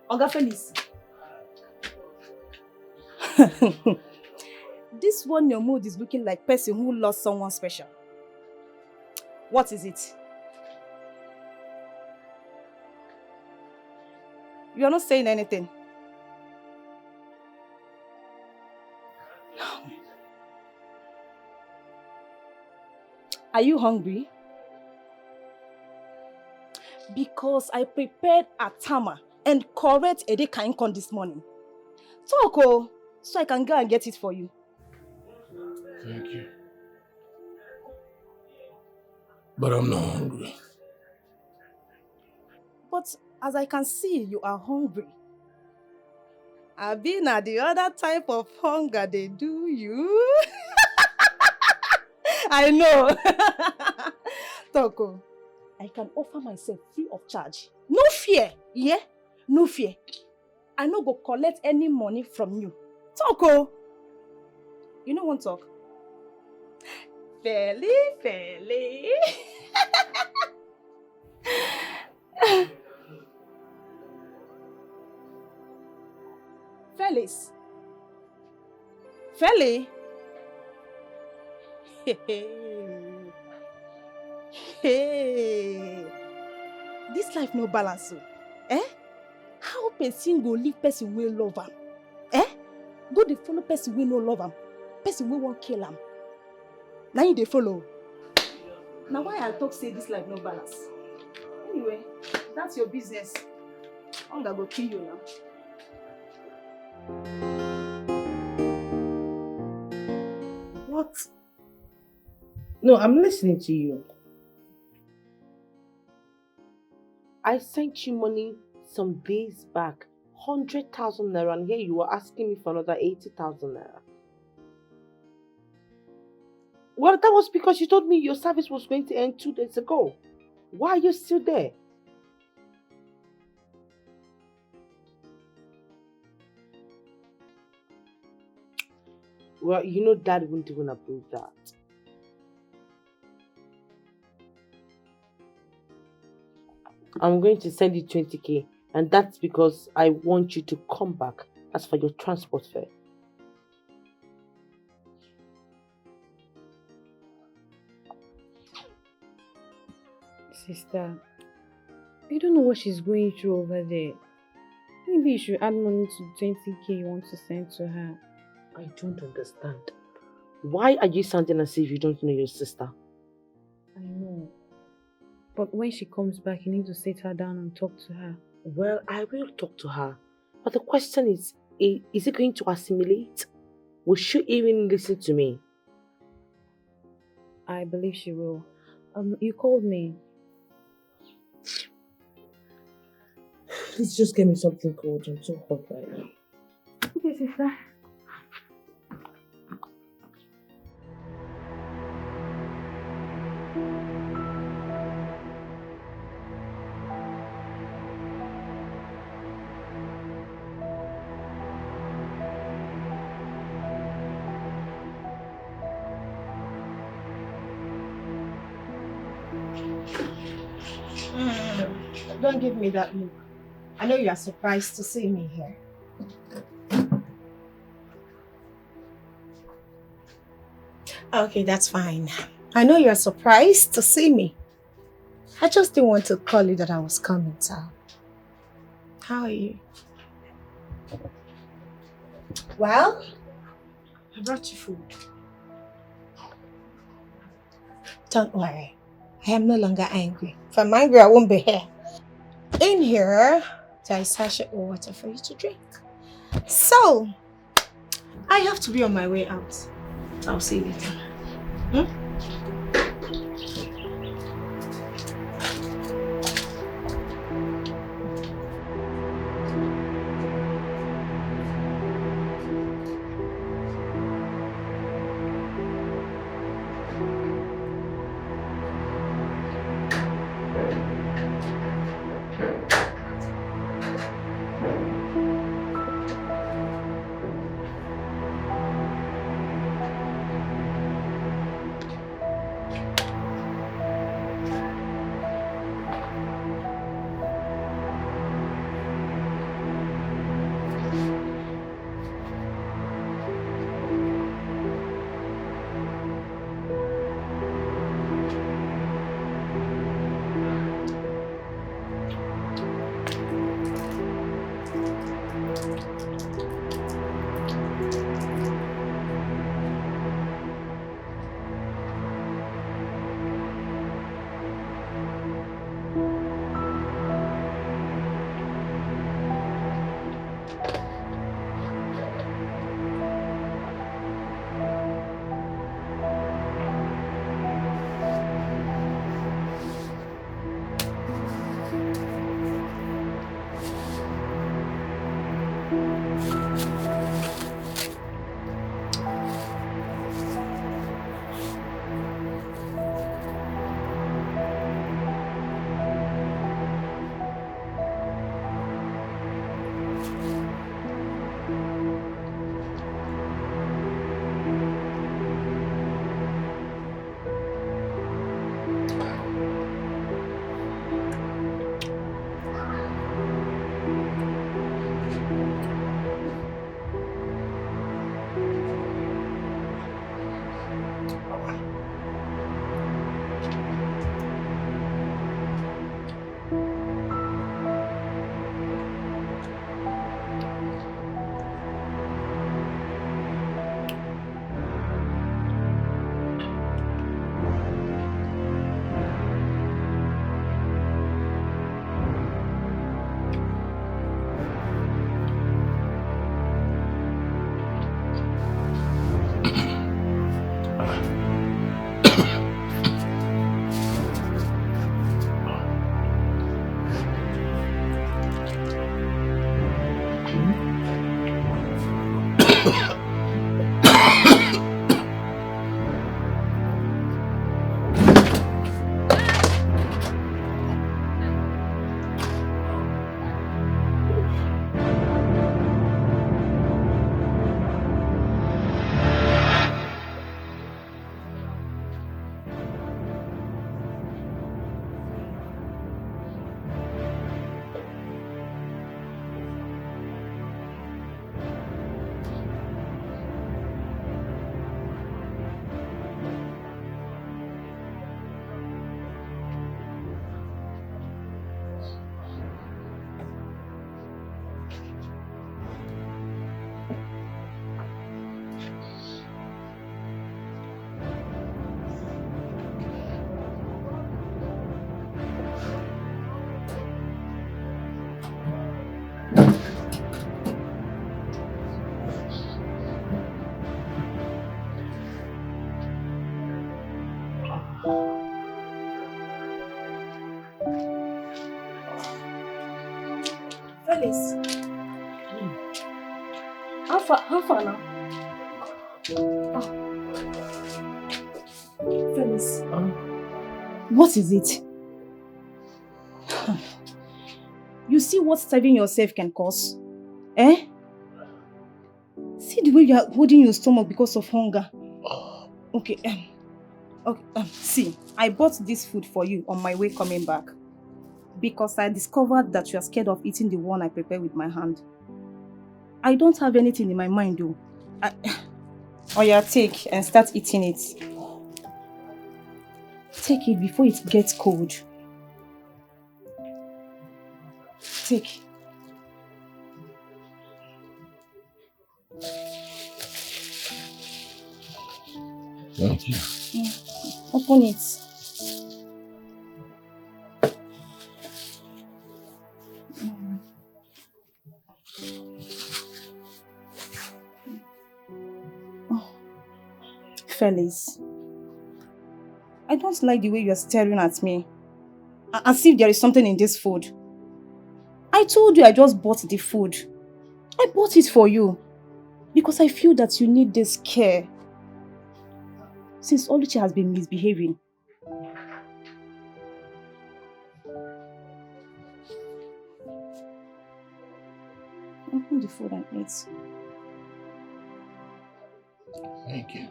Oga Felix. This one, your mood is looking like person who lost someone special. What is it? You're not saying anything. Are you hungry? Because I prepared a tama and correct Ede Kaikon this morning. Talk, so I can go and get it for you. Thank you. But I'm not hungry. But as I can see, you are hungry. I've been at the other type of hunger they do you. I know. Toko, I can offer myself free of charge. No fear, yeah? No fear. I no go collect any money from you. Toko, you know one talk? Feli. Felix. Feli. Hey. This life no balance. So. Eh? How person go leave person wey love am? Eh? Go dey follow person wey no love am. Person wey wan kill am. Now you dey follow. Now why I talk say this life no balance? Anyway, that's your business. I'm gonna go kill you now. What? No, I'm listening to you. I sent you money some days back, 100,000 naira, and here you were asking me for another 80,000 naira. Well, that was because you told me your service was going to end 2 days ago. Why are you still there? Well, you know Dad wouldn't even approve that. I'm going to send you 20k, and that's because I want you to come back. That's for your transport fare. Sister, you don't know what she's going through over there. Maybe you should add money to 20k you want to send to her. I don't understand. Why are you sounding as if you don't know your sister? I know. But when she comes back, you need to sit her down and talk to her. Well, I will talk to her. But the question is it going to assimilate? Will she even listen to me? I believe she will. You called me. Please just get me something cold. I'm so hot right now. Okay, sister. Don't give me that look. I know you are surprised to see me here. Okay, that's fine. I know you are surprised to see me. I just didn't want to call you that I was coming, so. How are you? Well, I brought you food. Don't worry. I am no longer angry. If I'm angry, I won't be here. In here, there is sachet of water for you to drink. So, I have to be on my way out. I'll see you later. Felix. How far now? Felix. What is it? You see what starving yourself can cause? Eh? See the way you are holding your stomach because of hunger. Okay, see, I bought this food for you on my way coming back. Because I discovered that you are scared of eating the one I prepared with my hand. I don't have anything in my mind though. Oh yeah, take and start eating it. Take it before it gets cold. Take. Thank you. Yeah. Open it. Felix, I don't like the way you are staring at me. As if there is something in this food. I told you I just bought the food. I bought it for you. Because I feel that you need this care. Since Oluchi has been misbehaving. Open the food and eat. Thank you.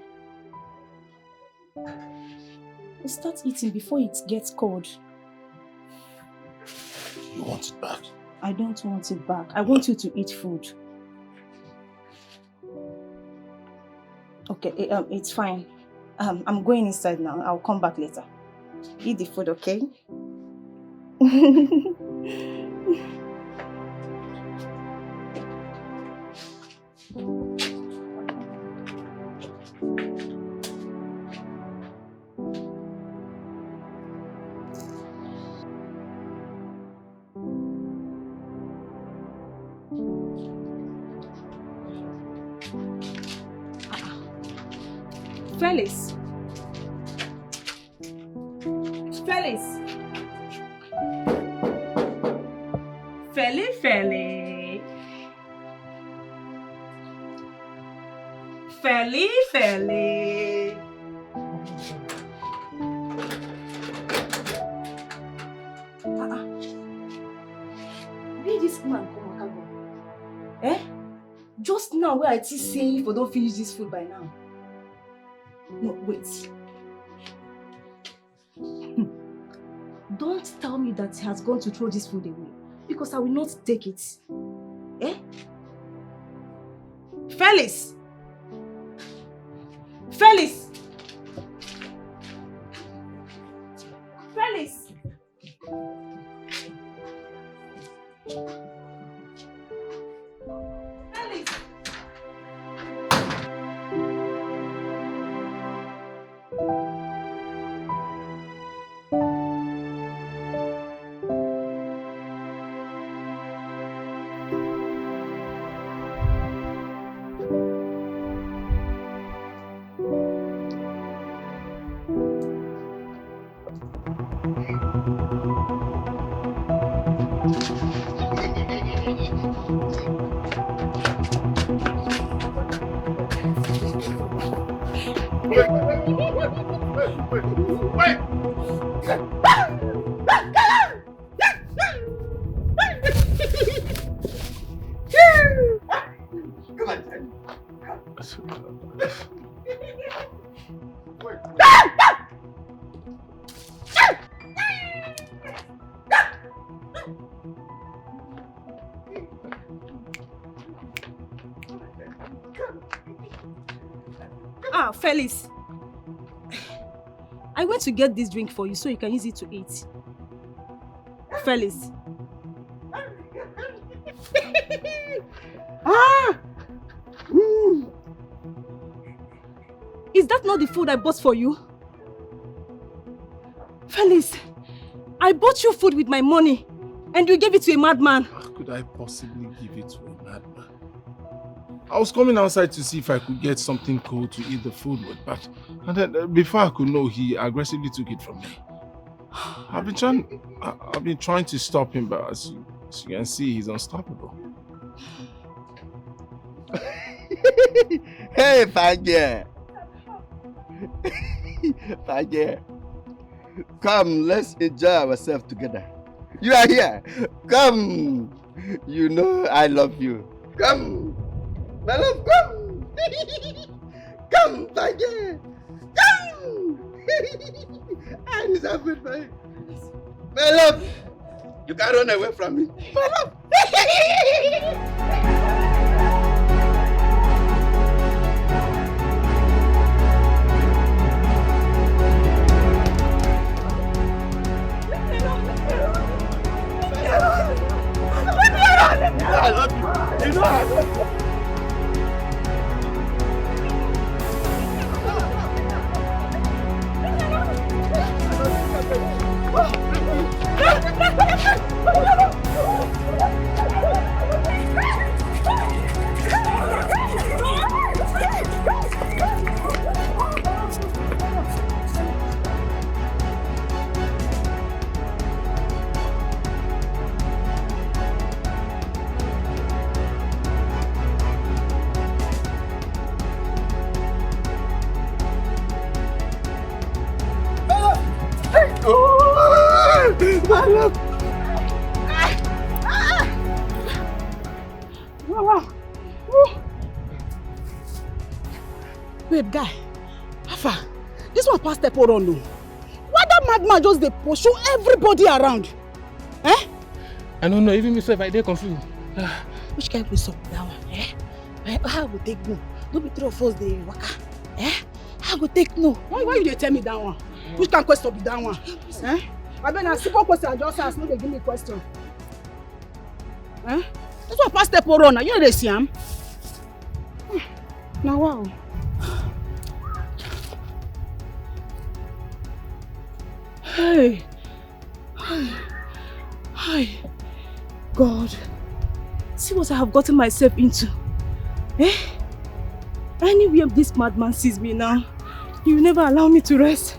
Start eating before it gets cold. You want it back? I don't want it back. I want you to eat food. Okay, it's fine. I'm going inside now. I'll come back later. Eat the food, okay? Felix. Felix. Felix. Where this man come Akago? Eh? Just now where I see saying if I don't finish this food by now. No, wait. Don't tell me that he has gone to throw this food away. Because I will not take it. Eh? Felix! Felix! Felix! Felix! Wait! Come on. Ah, Felix. I went to get this drink for you so you can use it to eat. Felix. Ah! Is that not the food I bought for you? Felix, I bought you food with my money and you gave it to a madman. How could I possibly give it to a madman? I was coming outside to see if I could get something cold to eat the food with, and then before I could know, he aggressively took it from me. I've been trying to stop him, but as you can see, he's unstoppable. Hey, Fagge! Fagge! Come, let's enjoy ourselves together. You are here. Come. You know I love you. Come. My love, come. Come, Fagge. Come. I deserve it, my love. You can't run away from me. My love. I love you. You know I love you. Babe, guy, Alpha, this one past step on no. Why that madman just dey pursue everybody around? Eh? I don't know, even myself I dey confused. Which kind of place up that one? Eh? How go take no? Don't be three of us dey waka. Eh? How go take no? Why you dey tell me that one? Which kind of question be that one? Eh? I mean, a simple question I just ask, no dey give me question. Eh? This one past step on, you know they see him. Now wow. Hey, hi, God, see what I have gotten myself into. Eh? Anywhere this madman sees me now, he will never allow me to rest.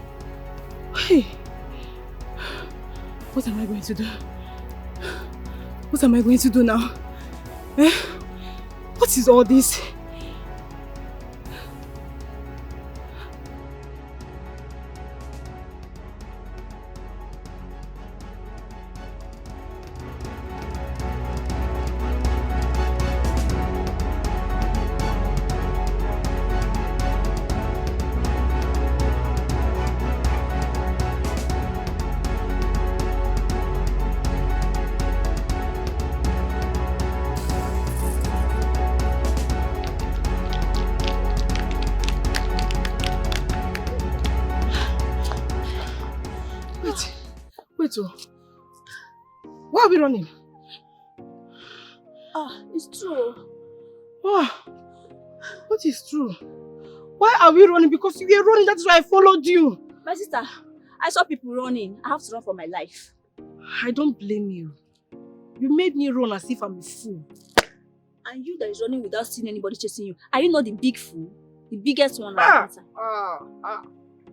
Hey, what am I going to do? What am I going to do now? Eh? What is all this? Why are we running? It's true. What is true? Why are we running? Because you were running, that's why I followed you. My sister, I saw people running. I have to run for my life. I don't blame you. You made me run as if I'm a fool. And you that is running without seeing anybody chasing you, are you not the big fool? The biggest one.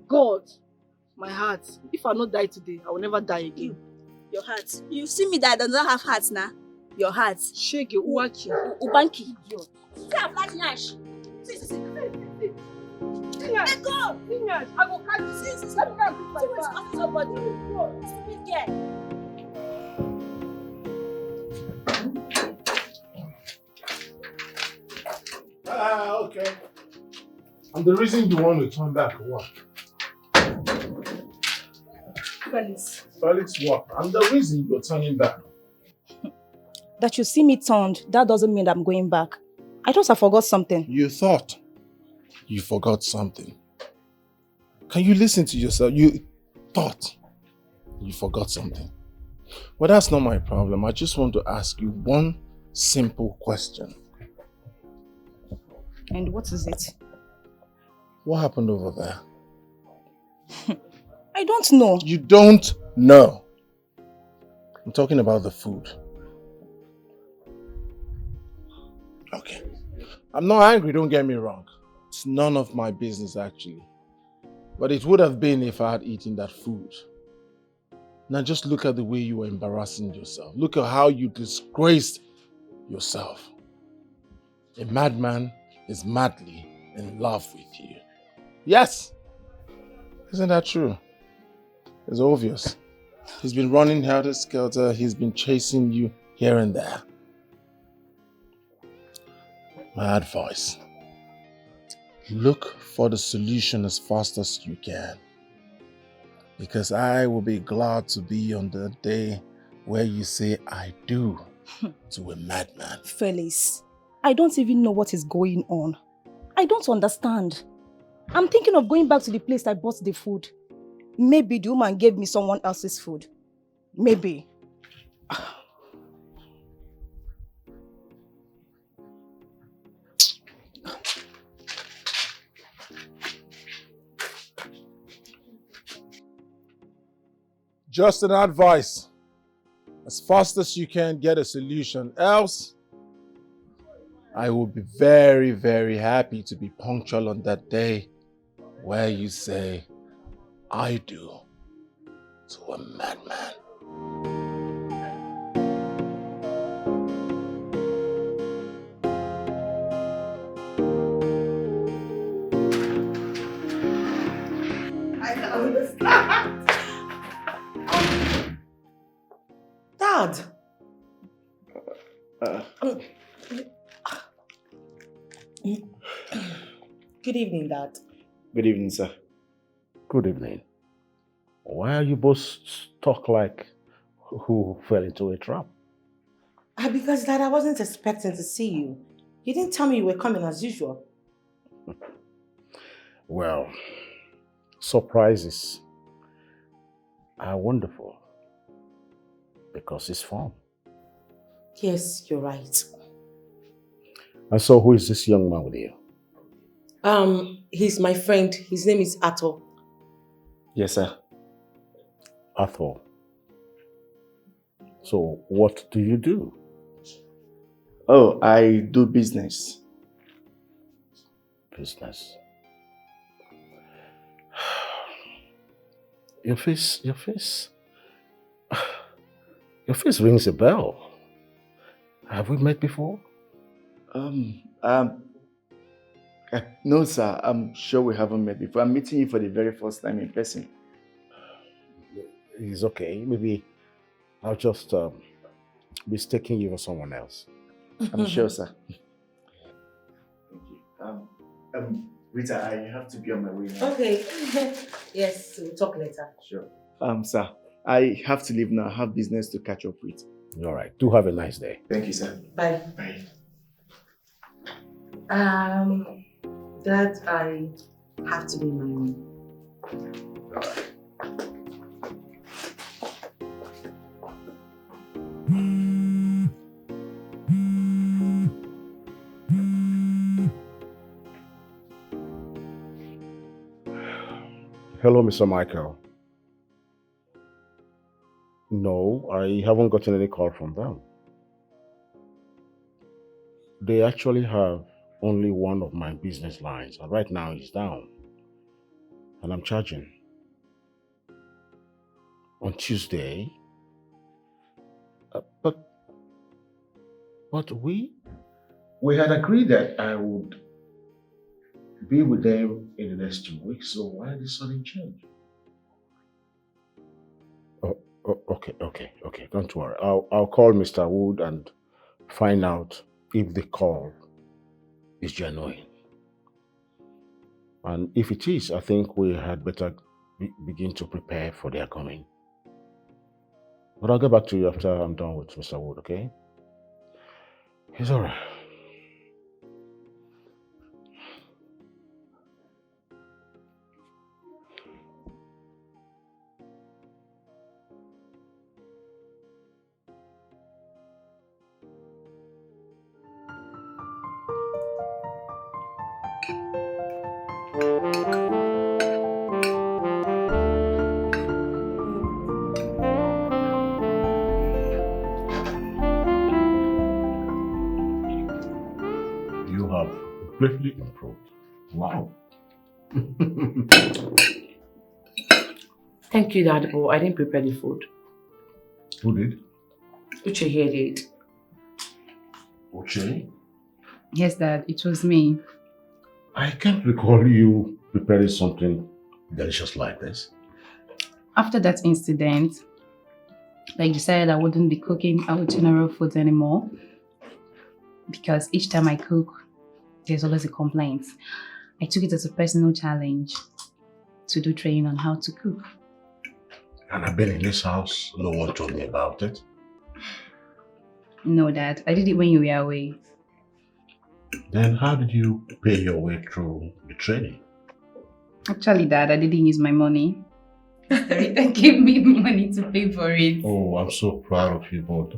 God, my heart. If I not die today, I will never die again. Your heart. You see me that does not have heart now. Your heart. Shake it, Uwaki. Ubanki. See, I'm like Nash. See. Let go! Fingers, I will catch you. See, let me go and pick my bag. Somebody. Stupid girl. Okay. And the reason you want to turn back or what? Felix. Felix, what? And the reason you're turning back? That you see me turned, that doesn't mean that I'm going back. I thought I forgot something. You thought you forgot something. Can you listen to yourself? You thought you forgot something. Well, that's not my problem. I just want to ask you one simple question. And what is it? What happened over there? I don't know. You don't know. I'm talking about the food. Okay. I'm not angry, don't get me wrong. It's none of my business actually. But it would have been if I had eaten that food. Now just look at the way you were embarrassing yourself. Look at how you disgraced yourself. A madman is madly in love with you. Yes! Isn't that true? It's obvious. He's been running helter-skelter. He's been chasing you here and there. My advice. Look for the solution as fast as you can. Because I will be glad to be on the day where you say I do to a madman. Felix, I don't even know what is going on. I don't understand. I'm thinking of going back to the place I bought the food. Maybe the woman gave me someone else's food. Maybe. Just an advice. As fast as you can, get a solution. Else, I will be very, very happy to be punctual on that day where you say, I do to a madman. I can understand. Dad. Good evening, Dad. Good evening, sir. Good evening. Why are you both stuck like who fell into a trap? Because, Dad, I wasn't expecting to see you. You didn't tell me you were coming as usual. Well, surprises are wonderful because it's fun. Yes, you're right. And so who is this young man with you? He's my friend. His name is Ato. Yes, sir. Arthur. So what do you do? Oh, I do business. Business. Your face rings a bell. Have we met before? No, sir. I'm sure we haven't met before. I'm meeting you for the very first time in person. It's okay. Maybe I'll just be mistaking you for someone else. I'm sure, sir. Thank you. Rita, I have to be on my way now. Okay. Yes, we'll talk later. Sure. Sir, I have to leave now. I have business to catch up with. All right. Do have a nice day. Thank you, sir. Bye. Bye. Dad, I have to be in my room. All right. Hello, Mr. Michael. No, I haven't gotten any call from them. They actually have only one of my business lines, and right now it's down. And I'm charging. On Tuesday. But we had agreed that I would be with them in the next 2 weeks, so why this sudden change? Okay. Don't worry. I'll call Mr. Wood and find out if the call is genuine. And if it is, I think we had better begin to prepare for their coming. But I'll get back to you after I'm done with Mr. Wood, okay? He's all right. You have greatly improved. Wow. Thank you, Dad, but I didn't prepare the food. Who did? Uche here did. Uche? Yes, Dad, it was me. I can't recall you preparing something delicious like this. After that incident, I decided I wouldn't be cooking our general foods anymore because each time I cook, there's always a complaint. I took it as a personal challenge to do training on how to cook. And I've been in this house, no one told me about it. No, Dad, I did it when you were away. Then how did you pay your way through the training? Actually, Dad, I didn't use my money. Rita gave me money to pay for it. Oh, I'm so proud of you both.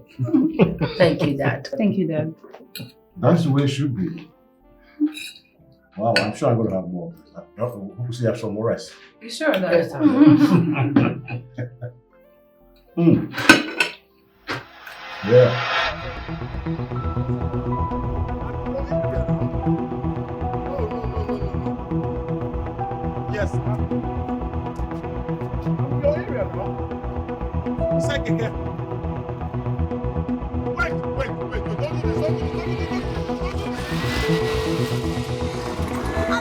Thank you, Dad. Thank you, Dad. That's the way it should be. Wow, I'm sure I'm going to have more. Hopefully have some more rest. You sure, Dad? Yes, Dad. Yeah. Yes. Your area, no? Second here. Wait. Don't do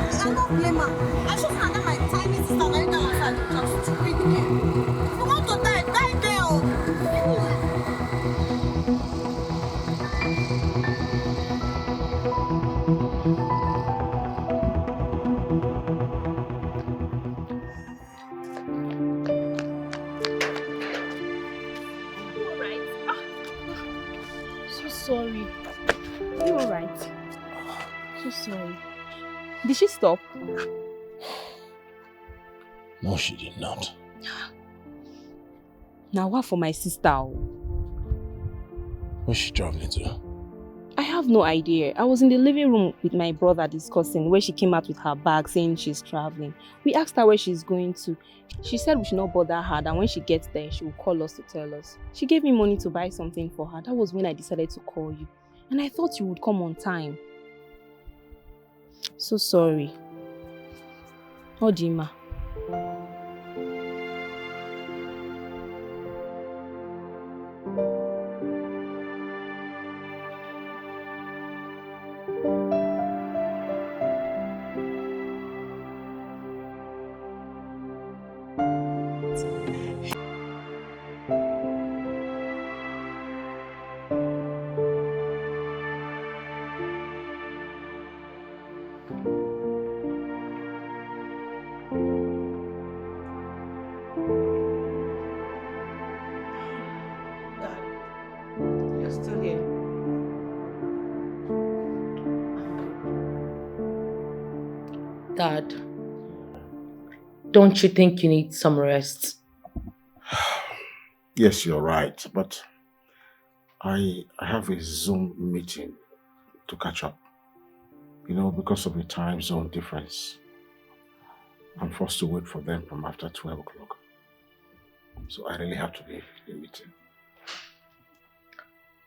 this. I'm not blame her. I should have done my tiny sister lying down outside the class. Stupid girl. If you want to die, die there. Sorry. Are you alright? So sorry. Did she stop? No, she did not. Now what for my sister? Where's she traveling to? I have no idea. I was in the living room with my brother discussing where she came out with her bag saying she's traveling. We asked her where she's going to. She said we should not bother her, and when she gets there, she will call us to tell us. She gave me money to buy something for her. That was when I decided to call you. And I thought you would come on time. So sorry. Odima. Dad, don't you think you need some rest? Yes, you're right, but I have a Zoom meeting to catch up. You know, because of the time zone difference, I'm forced to wait for them from after 12 o'clock. So I really have to be in the meeting.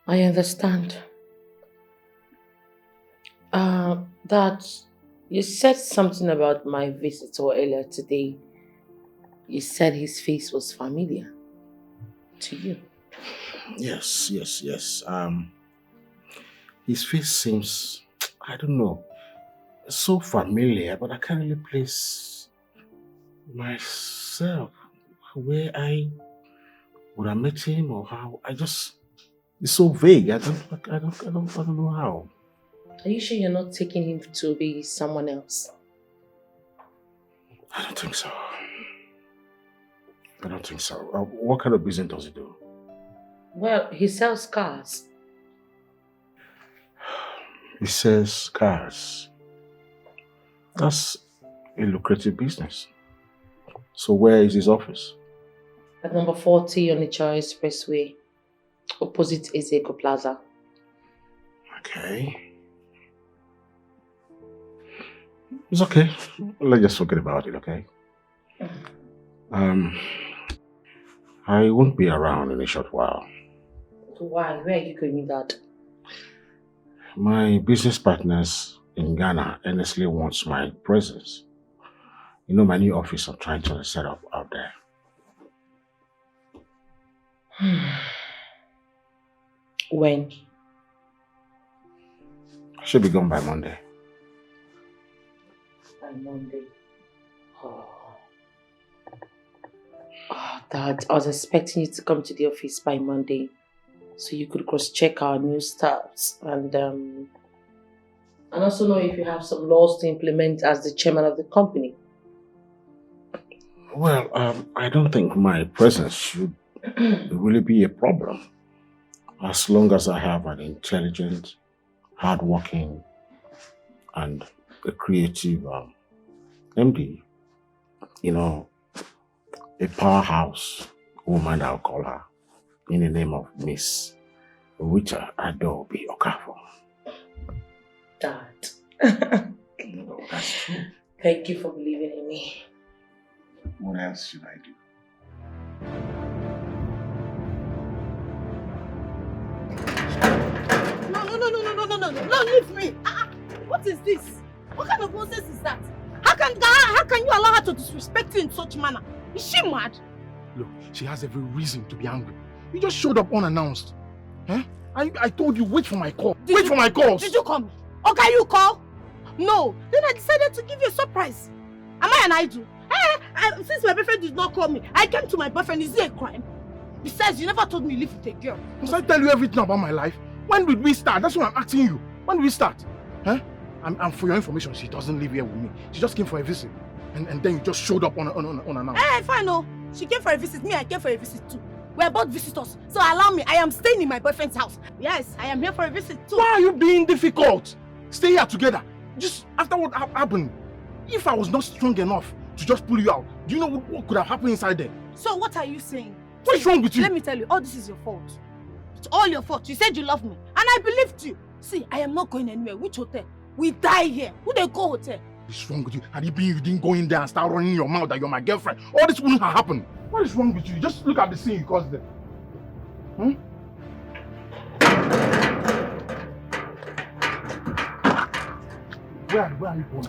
I understand. Dad, you said something about my visitor earlier today. You said his face was familiar to you. Yes. His face seems, I don't know, so familiar, but I can't really place myself where I would have met him or how. It's so vague. I don't know how. Are you sure you're not taking him to be someone else? I don't think so. What kind of business does he do? Well, he sells cars. He sells cars. That's a lucrative business. So where is his office? At number 40 on the Chai Expressway, opposite Ezeko Plaza. Okay. It's okay. Let's just forget about it, okay? I won't be around in a short while. Why? Where are you going with that? My business partners in Ghana earnestly wants my presence. You know my new office I'm trying to set up out there. When? I should be gone by Monday. By Monday? Oh, Dad, I was expecting you to come to the office by Monday so you could cross-check our new starts and also know if you have some laws to implement as the chairman of the company. Well, I don't think my presence should really be a problem as long as I have an intelligent, hardworking, and a creative MD. You know, a powerhouse woman, I'll call her, in the name of Miss Rita Adobe Okafor. Dad. No, that's true. Thank you for believing in me. What else should I do? No, leave me. What is this? What kind of nonsense is that? How can you allow her to disrespect you in such manner? Is she mad? Look, she has every reason to be angry. You just showed up unannounced. Huh? I told you, wait for my call. Wait for my calls. Did you call? Or can you call? No. Then I decided to give you a surprise. Am I an idol? Since my boyfriend did not call me, I came to my boyfriend. Is it a crime? Besides, you never told me you live with a girl. Must I tell you everything about my life? When did we start? That's what I'm asking you. When did we start? Huh? And for your information, she doesn't live here with me. She just came for a visit. And then you just showed up unannounced. Fine, no. She came for a visit. Me, I came for a visit too. We are both visitors. So allow me. I am staying in my boyfriend's house. Yes, I am here for a visit too. Why are you being difficult? Stay here together. Just after what happened. If I was not strong enough to just pull you out, do you know what could have happened inside there? So what are you saying? What's wrong with you? Let me tell you, all this is your fault. It's all your fault. You said you love me. And I believed you. See, I am not going anywhere. Which hotel? We die here. Who they go hotel? What's wrong with you? Had it been you didn't go in there and start running your mouth that you're my girlfriend, all this wouldn't have happened. What is wrong with you? Just look at the scene you caused there. Where are you going?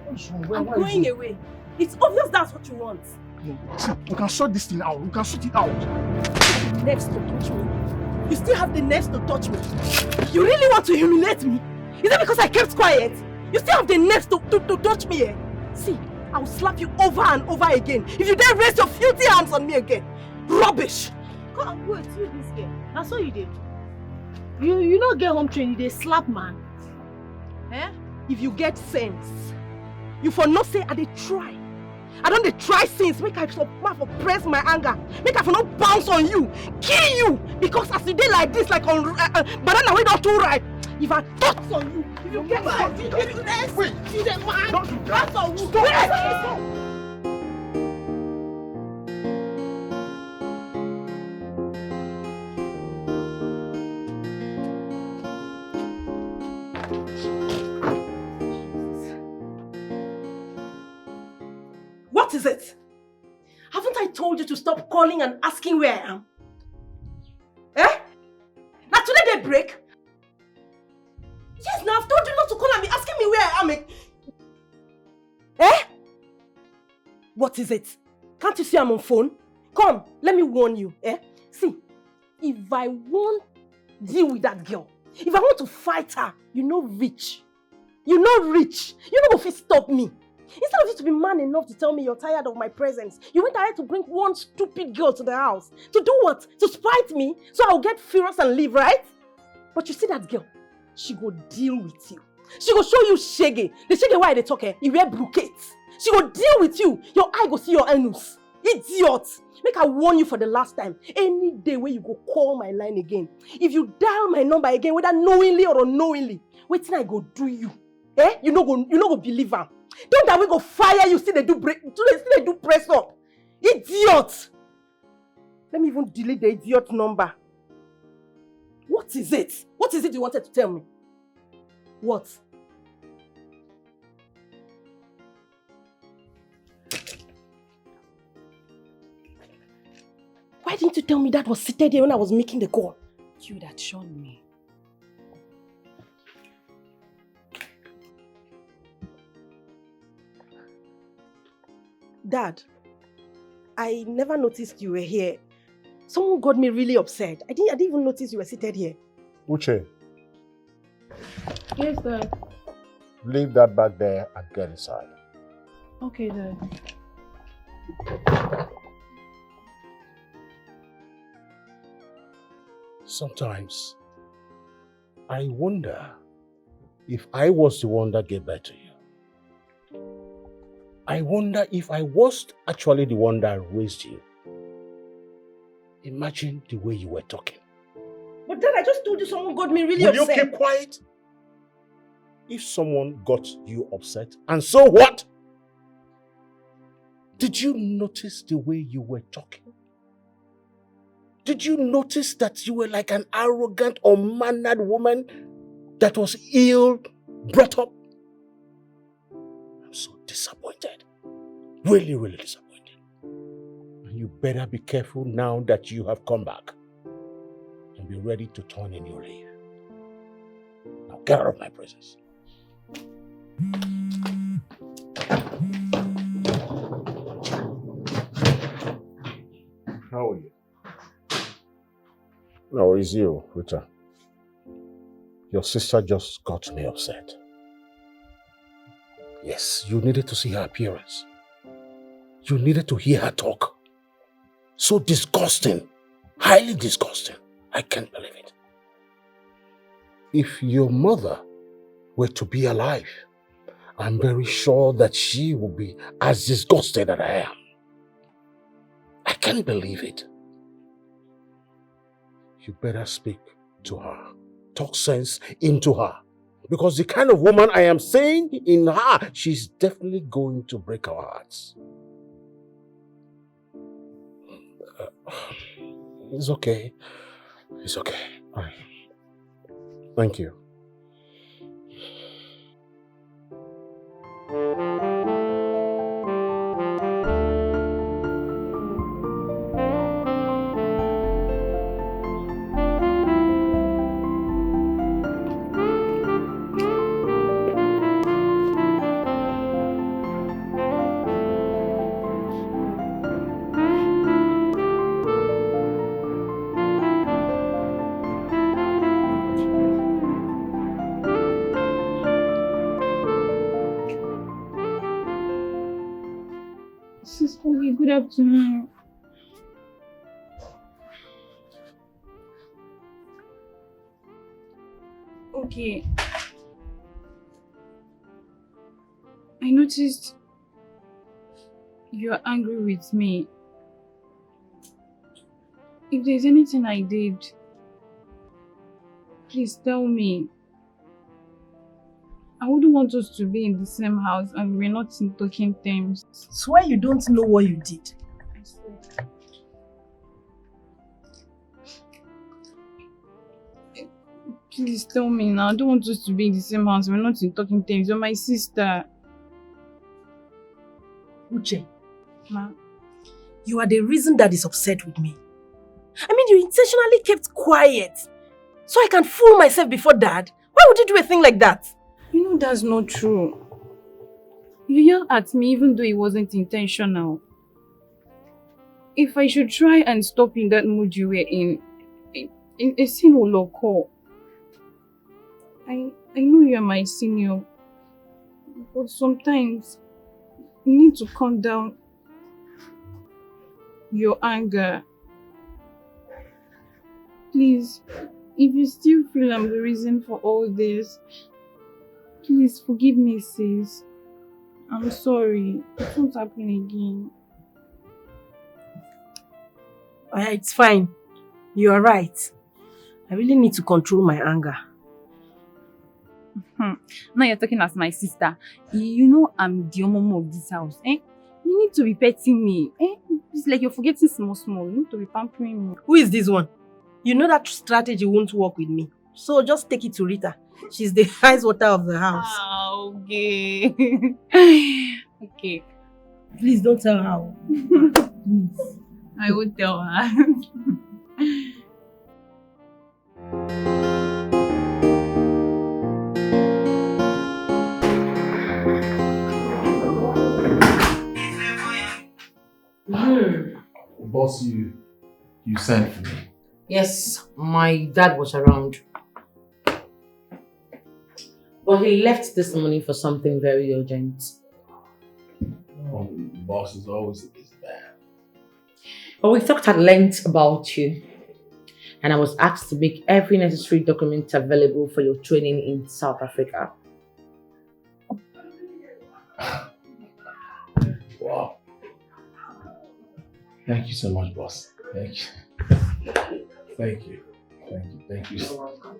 What's wrong? I'm going away. It's obvious that's what you want. No, see, we can sort this thing out. We can sort it out. Nerves to touch me. You still have the nerves to touch me. You really want to humiliate me? Is it because I kept quiet? You still have the nerves to touch me, eh? See, I will slap you over and over again if you dare raise your filthy hands on me again. Rubbish! Come on, go and see this girl. That's all you did. You not get home trained, you dey slap man. Eh? If you get sense, you for not say I dey try. I don't dey try since make I for press my anger. Make I for not bounce on you, kill you. Because as you dey like this, like on banana wey don't too ripe. If I touch on you, if you get mad, you dey next. Wait, you dey mad. Don't do that. That's all. Stop. What is it? Haven't I told you to stop calling and asking where I am? Eh? Now today they break? Yes, now I've told you not to call and be asking me where I am. Eh? What is it? Can't you see I'm on phone? Come, let me warn you. Eh? See, if I won't deal with that girl, if I want to fight her, you know rich. You not rich. You not go fit stop me. Instead of you to be man enough to tell me you're tired of my presence, you went ahead to bring one stupid girl to the house. To do what? To spite me? So I'll get furious and leave, right? But you see that girl? She go deal with you. She go show you shege. The shege why they talk, you wear brocades. She go deal with you. Your eye go see your anus. Idiot. Make I warn you for the last time. Any day where you go call my line again, if you dial my number again, whether knowingly or unknowingly, wait till I go do you. Eh? You no go believe her. Don't that we go fire you, still they do press up. Idiot! Let me even delete the idiot number. What is it? What is it you wanted to tell me? What? Why didn't you tell me that was seated here when I was making the call? You would have shown me. Dad, I never noticed you were here. Someone got me really upset. I didn't even notice you were seated here. Uche, Yes, Dad. leave that back there and get inside. Okay, Dad. Sometimes, I wonder if I was the one that gave birth to you. I wonder if I was actually the one that raised you. Imagine the way you were talking. But Dad, I just told you someone got me really Will upset. you keep quiet? If someone got you upset, and so what? Did you notice the way you were talking? Did you notice that you were like an arrogant, unmannered woman that was ill brought up? I'm so disappointed. Really, really disappointed. And you better be careful now that you have come back. And be ready to turn a new leaf. Now get out of my presence. How are you? No, it's you, Rita. Your sister just got me upset. Yes, you needed to see her appearance. You needed to hear her talk. So disgusting. Highly disgusting. I can't believe it. If your mother were to be alive, I'm very sure that she would be as disgusted as I am. I can't believe it. You better speak to her. Talk sense into her. Because the kind of woman I am seeing in her, she's definitely going to break our hearts. It's okay. It's okay. All right. Thank you. Sister, good afternoon. Okay. I noticed you're angry with me. If there's anything I did, please tell me. I wouldn't want us to be in the same house and we're not in talking terms. Swear you don't know what you did. I swear. Please tell me now. I don't want us to be in the same house. We're not in talking terms. You're my sister. Uche, Ma. you are the reason Dad is upset with me. I mean, you intentionally kept quiet so I can fool myself before Dad. Why would you do a thing like that? You know that's not true. You yelled at me even though it wasn't intentional. If I should try and stop in that mood you were in a sin will occur. I know you're my senior, But sometimes you need to calm down your anger. Please, if you still feel I'm the reason for all this, please forgive me, sis. I'm sorry. It won't happen again. It's fine. You are right. I really need to control my anger. Now you're talking as my sister. You know I'm the mom of this house. Eh? You need to be petting me. Eh? It's like you're forgetting small. You need to be pampering me. Who is this one? You know that strategy won't work with me. So just take it to Rita. She's the ice water of the house. Okay. Okay. Please don't tell her. Please. I would tell her. Boss, you sent for me. Yes, my dad was around. But he left this morning for something very urgent. Boss is always a busy man. But we talked at length about you. And I was asked to make every necessary document available for your training in South Africa. Wow. Thank you so much, boss. Thank you. Thank you. You're welcome.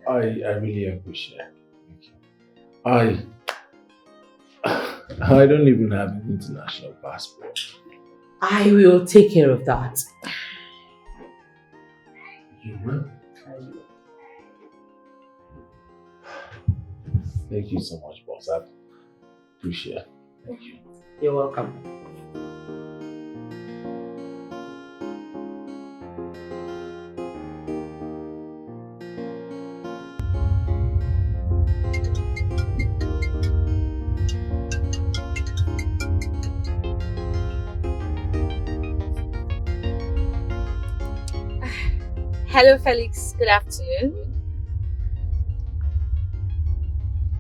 I really appreciate it. Thank you. I don't even have an international passport. I will take care of that. You will? I will. Thank you so much, boss. I appreciate it. Thank you. You're welcome. Hello, Felix. Good afternoon.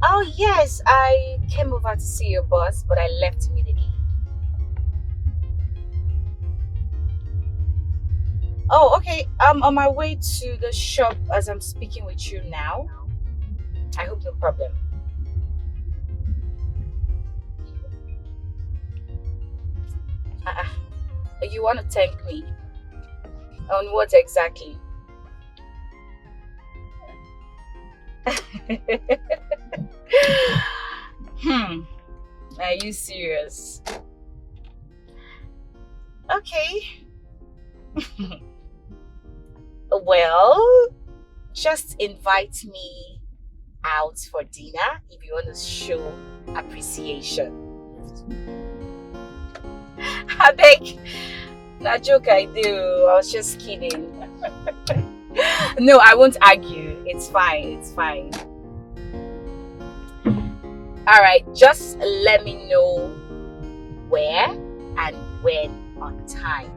Oh, yes. I came over to see your boss, but I left immediately. Oh, okay. I'm on my way to the shop as I'm speaking with you now. I hope no problem. You want to thank me? On what exactly? Are you serious? Okay. Well, just invite me out for dinner if you want to show appreciation. I beg. That joke I do. I was just kidding. No, I won't argue. It's fine. It's fine. Alright, just let me know where and when on time.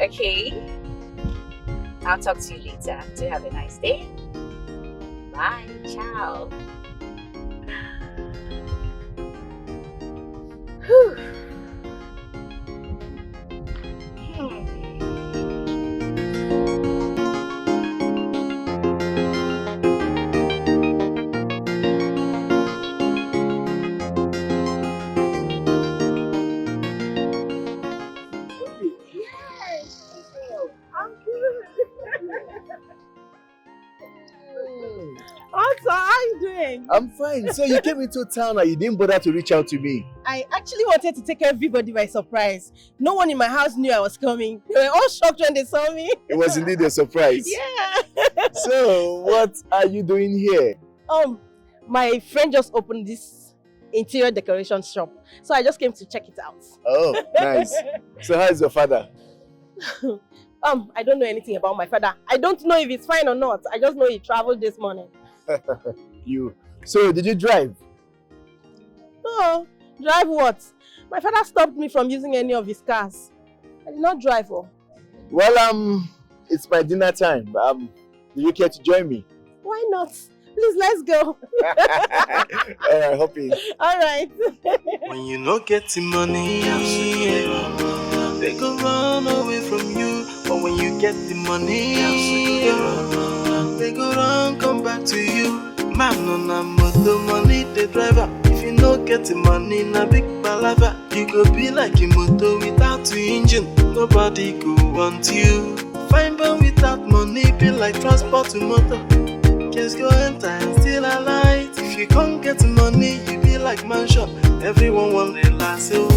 Okay? I'll talk to you later. Do have a nice day. Bye. Ciao. Whew. Also, how are you doing? I'm fine. So you came into town and you didn't bother to reach out to me. I actually wanted to take everybody by surprise. No one in my house knew I was coming. They were all shocked when they saw me. It was indeed a surprise. Yeah. So, what are you doing here? My friend just opened this interior decoration shop. So I just came to check it out. Oh, nice. So how's your father? I don't know anything about my father. I don't know if he's fine or not. I just know he traveled this morning. You. So, did you drive? Oh, drive what? My father stopped me from using any of his cars. I did not drive. Oh. Well, it's my dinner time. Do you care to join me? Why not? Please, let's go. Alright, Hoppy. Alright. When you no get the money, they go run away from you. But when you get the money, they go run come back to you. Man on a motor, money the driver. If you no get the money, na big palava. You go be like a motor without the engine. Nobody go want you. Fine burn without money, be like transport to motor. Just go enter and still alight. If you can't get money, you be like mansion. Everyone want the last you.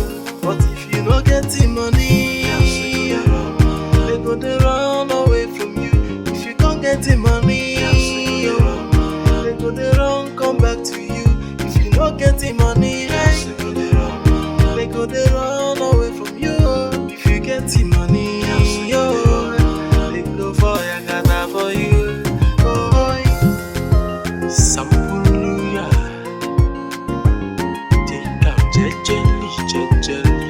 But if you don't get the money, they go they run away from you. If you can't get the money, they go they run come back to you. If you don't get the money, they go they run away from you. If you get the money, they go for your gata for you. Samburuya, take out jelly.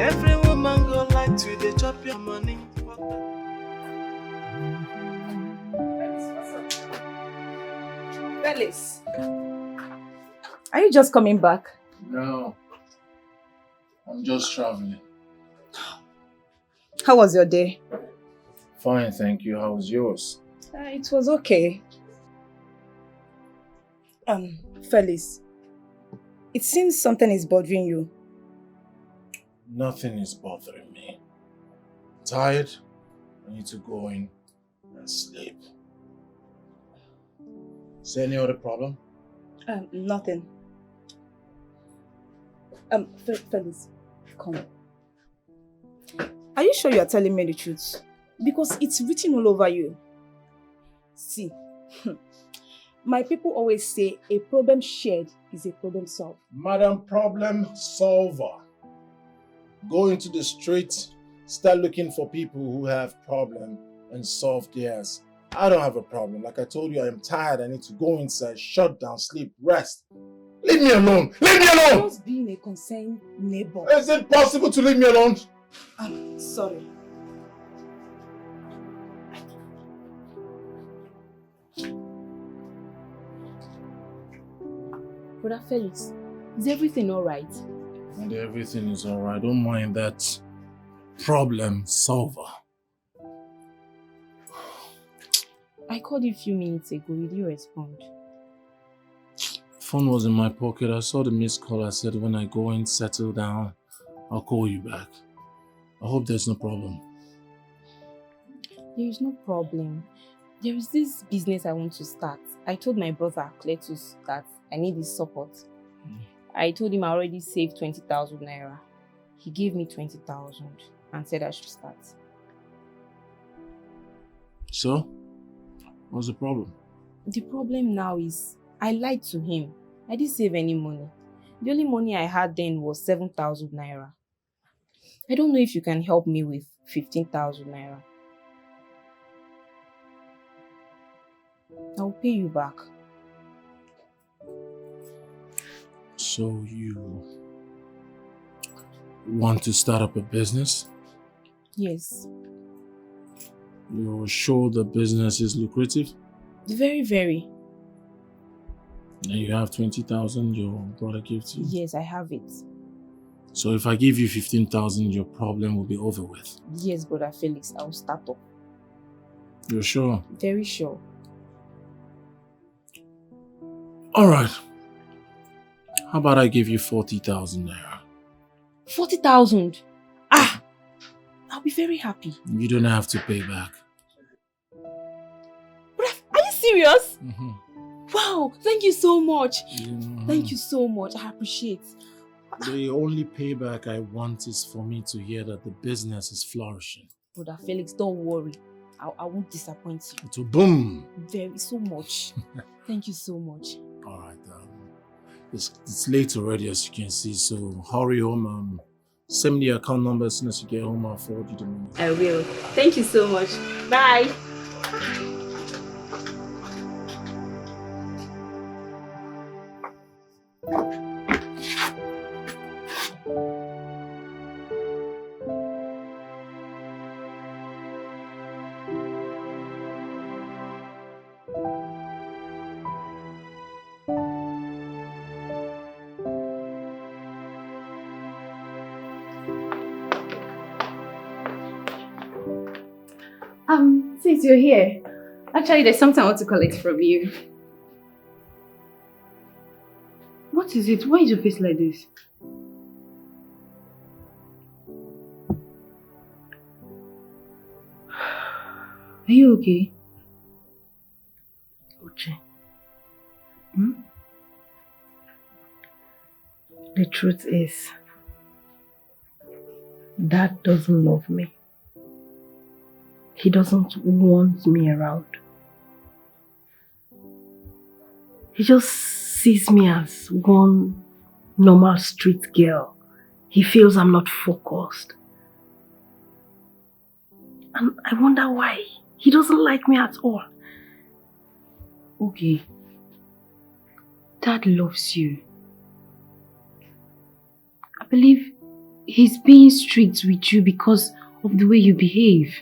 Every woman go like to they chop your money. Felix, are you just coming back? No. I'm just traveling. How was your day? Fine, thank you. How was yours? It was okay. Felix, it seems something is bothering you. Nothing is bothering me. Tired? I need to go in and sleep. Is there any other problem? Nothing. Felix, come. Are you sure you are telling me the truth? Because it's written all over you. See, my people always say a problem shared is a problem solved. Madam Problem Solver. Go into the street, start looking for people who have problem and solve theirs. I don't have a problem. Like I told you, I am tired. I need to go inside, shut down, sleep, rest. Leave me alone! Leave me alone! Just being a concerned neighbor. Is it possible to leave me alone? I'm sorry. Brother Felix, is everything alright? And everything is alright. Don't mind that problem solver. I called you a few minutes ago. Did you respond? Phone was in my pocket. I saw the missed call. I said when I go in, settle down, I'll call you back. I hope there's no problem. There is no problem. There is this business I want to start. I told my brother Cletus that I need his support. I told him I already saved 20,000 naira. He gave me 20,000 and said I should start. So, what's the problem? The problem now is I lied to him. I didn't save any money. The only money I had then was 7,000 naira. I don't know if you can help me with 15,000 naira. I'll pay you back. So you want to start up a business? Yes. You're sure the business is lucrative? Very, very. And you have 20,000 your brother gives you? Yes, I have it. So if I give you 15,000, your problem will be over with? Yes, Brother Felix, I'll start up. You're sure? Very sure. Alright. How about I give you 40,000 naira? 40,000? Ah! I'll be very happy. You don't have to pay back. Are you serious? Mm-hmm. Wow, thank you so much. Thank you so much. I appreciate. The only payback I want is for me to hear that the business is flourishing. Brother Felix, don't worry. I won't disappoint you. It will boom. Very so much. Thank you so much. Alright, it's late already as you can see, so hurry home. Send me the account number as soon as you get home. I'll forward you the money. I will. Thank you so much. Bye. Since you're here, actually there's something I want to collect from you. What is it? Why is your face like this? Are you okay? Uche. Hmm? The truth is, Dad doesn't love me. He doesn't want me around. He just sees me as one normal street girl. He feels I'm not focused. And I wonder why. He doesn't like me at all. Okay. Dad loves you. I believe he's being strict with you because of the way you behave.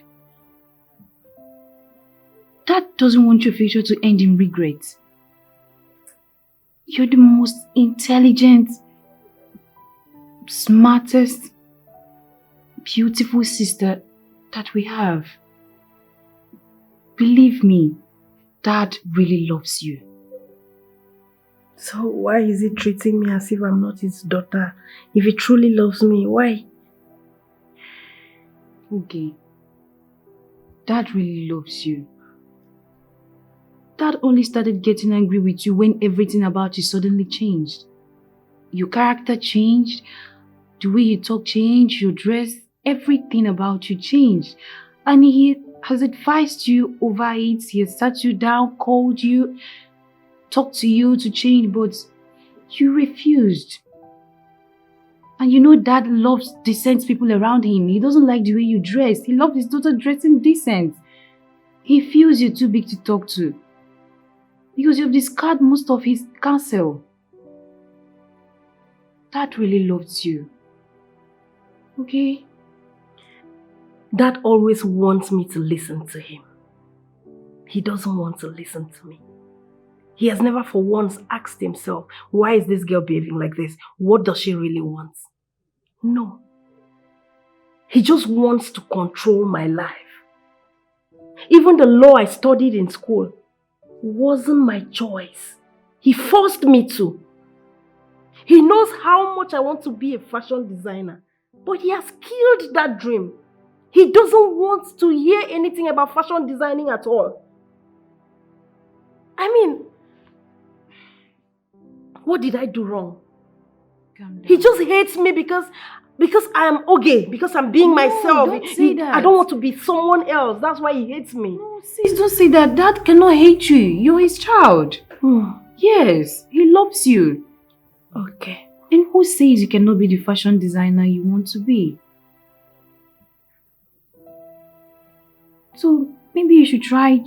Dad doesn't want your future to end in regret. You're the most intelligent, smartest, beautiful sister that we have. Believe me, Dad really loves you. So why is he treating me as if I'm not his daughter? If he truly loves me, why? Okay. Dad really loves you. Dad only started getting angry with you when everything about you suddenly changed. Your character changed, the way you talk changed, your dress, everything about you changed. And he has advised you over it, he has sat you down, called you, talked to you to change, but you refused. And you know Dad loves decent people around him. He doesn't like the way you dress. He loves his daughter dressing decent. He feels you're too big to talk to, because you've discarded most of his counsel. Dad really loves you. Okay? Dad always wants me to listen to him. He doesn't want to listen to me. He has never for once asked himself, why is this girl behaving like this? What does she really want? No. He just wants to control my life. Even the law I studied in school wasn't my choice. He forced me to. He knows how much I want to be a fashion designer, but he has killed that dream. He doesn't want to hear anything about fashion designing at all. I mean, what did I do wrong? He just hates me because I am okay, because I'm being myself. Don't say that. I don't want to be someone else. That's why he hates me. No, sis, don't say that. Dad cannot hate you. You're his child. Yes, he loves you. Okay. And who says you cannot be the fashion designer you want to be? So maybe you should try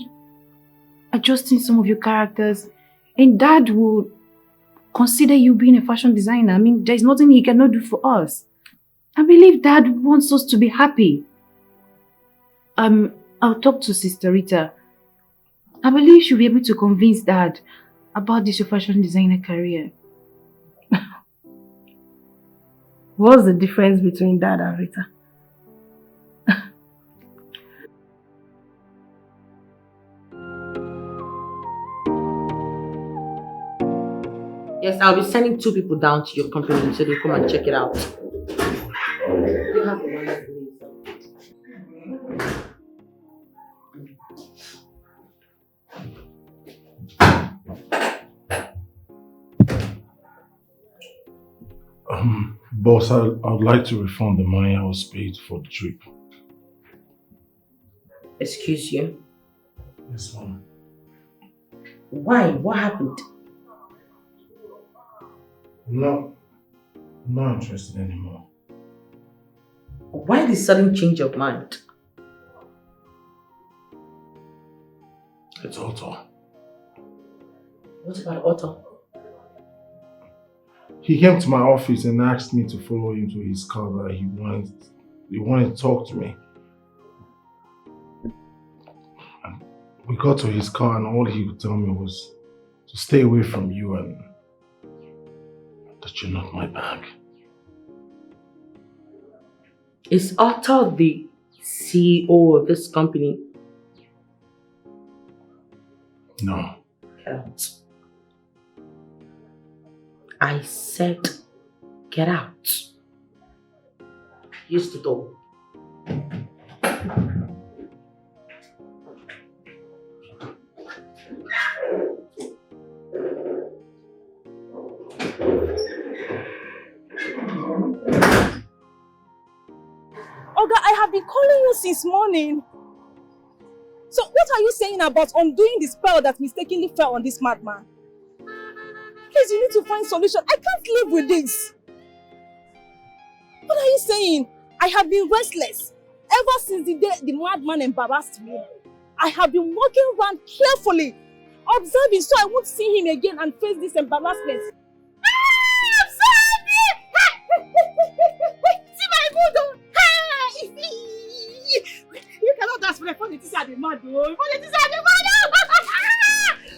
adjusting some of your characters, and Dad will consider you being a fashion designer. I mean, there's nothing he cannot do for us. I believe Dad wants us to be happy. I'll talk to Sister Rita. I believe she'll be able to convince Dad about this fashion designer career. What's the difference between Dad and Rita? Yes, I'll be sending 2 people down to your company so they come and check it out. You have the money, Boss, I'd like to refund the money I was paid for the trip. Excuse you? Yes, ma'am. Why? What happened? No, I'm not interested anymore. Why the sudden change of mind? It's Otto. What about Otto? He came to my office and asked me to follow him to his car that he wanted to talk to me. And we got to his car and all he could tell me was to stay away from you and that you're not my bag. Is Otto the CEO of this company? No. Get out. I said, get out. Use the door. Oga, I have been calling you since morning. So what are you saying about undoing the spell that mistakenly fell on this madman? Please, you need to find solution. I can't live with this. What are you saying? I have been restless ever since the day the madman embarrassed me. I have been walking around carefully, observing so I won't see him again and face this embarrassment. See my good. You cannot ask for the politician at the mad. Politician at the mad.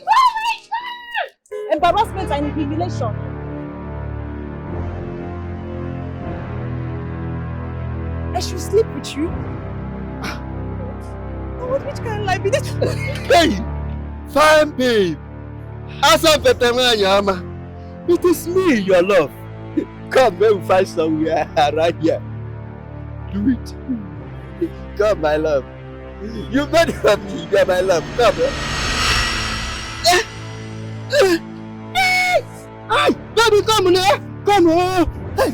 Oh my God! Embarrassment and humiliation. I should sleep with you? What which kind of life is this? Hey! Fine babe! Asa Vetemanyama! It is me, your love. Come, let me find somewhere right here. Do it. Come, my love. You made it for me, you're my love. Come. Hey! Baby, come on here! Come on! Hey!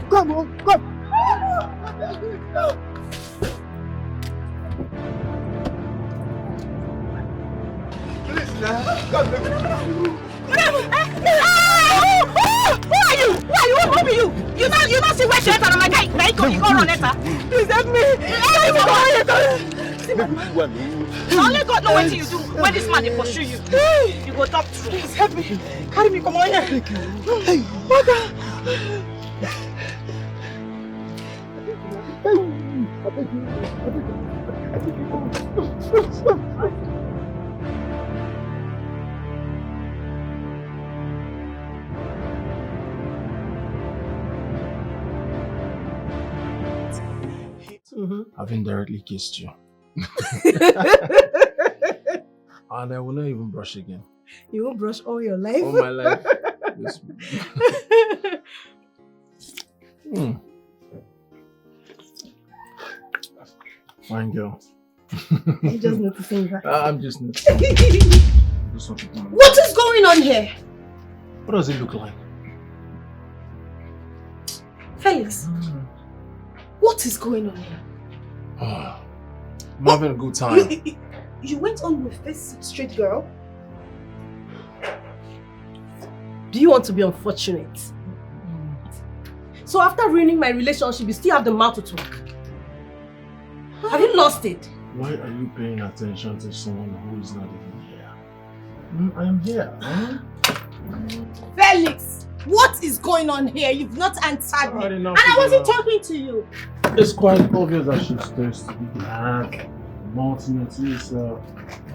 Come on! Come! Please, now. Come, baby. Who are you? Who are you? Who are you? You not see where she entered on my guy. Now you go run enter. Please help me. Only God know what you do when this man dey pursue you. You go talk true. Please help me. Carry me, come on here. Hey, what I've indirectly kissed you. And I will not even brush again. You won't brush all your life? All my life. Yes. Fine girl. I'm just noticing that. I'm just noticing. What is going on here? What does it look like? Felix, what is going on here? I'm having a good time. You went on with this street girl? Do you want to be unfortunate? So after ruining my relationship, you still have the mouth to talk? Have you lost it? Why are you paying attention to someone who is not even here? I am here. Felix, what is going on here? You've not answered me. And I wasn't talking to you. It's quite obvious that she's thirsty. Black, ultimately, so.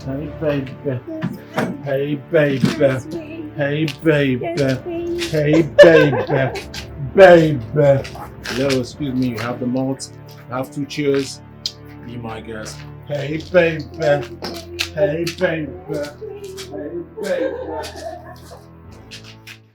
Hey, baby. Hey, baby. Hey, baby. Hey, baby. Baby. Hello, excuse me. You have the malt. Have 2 cheers. Be my guest. Hey, baby. Hey, baby. Hey, baby.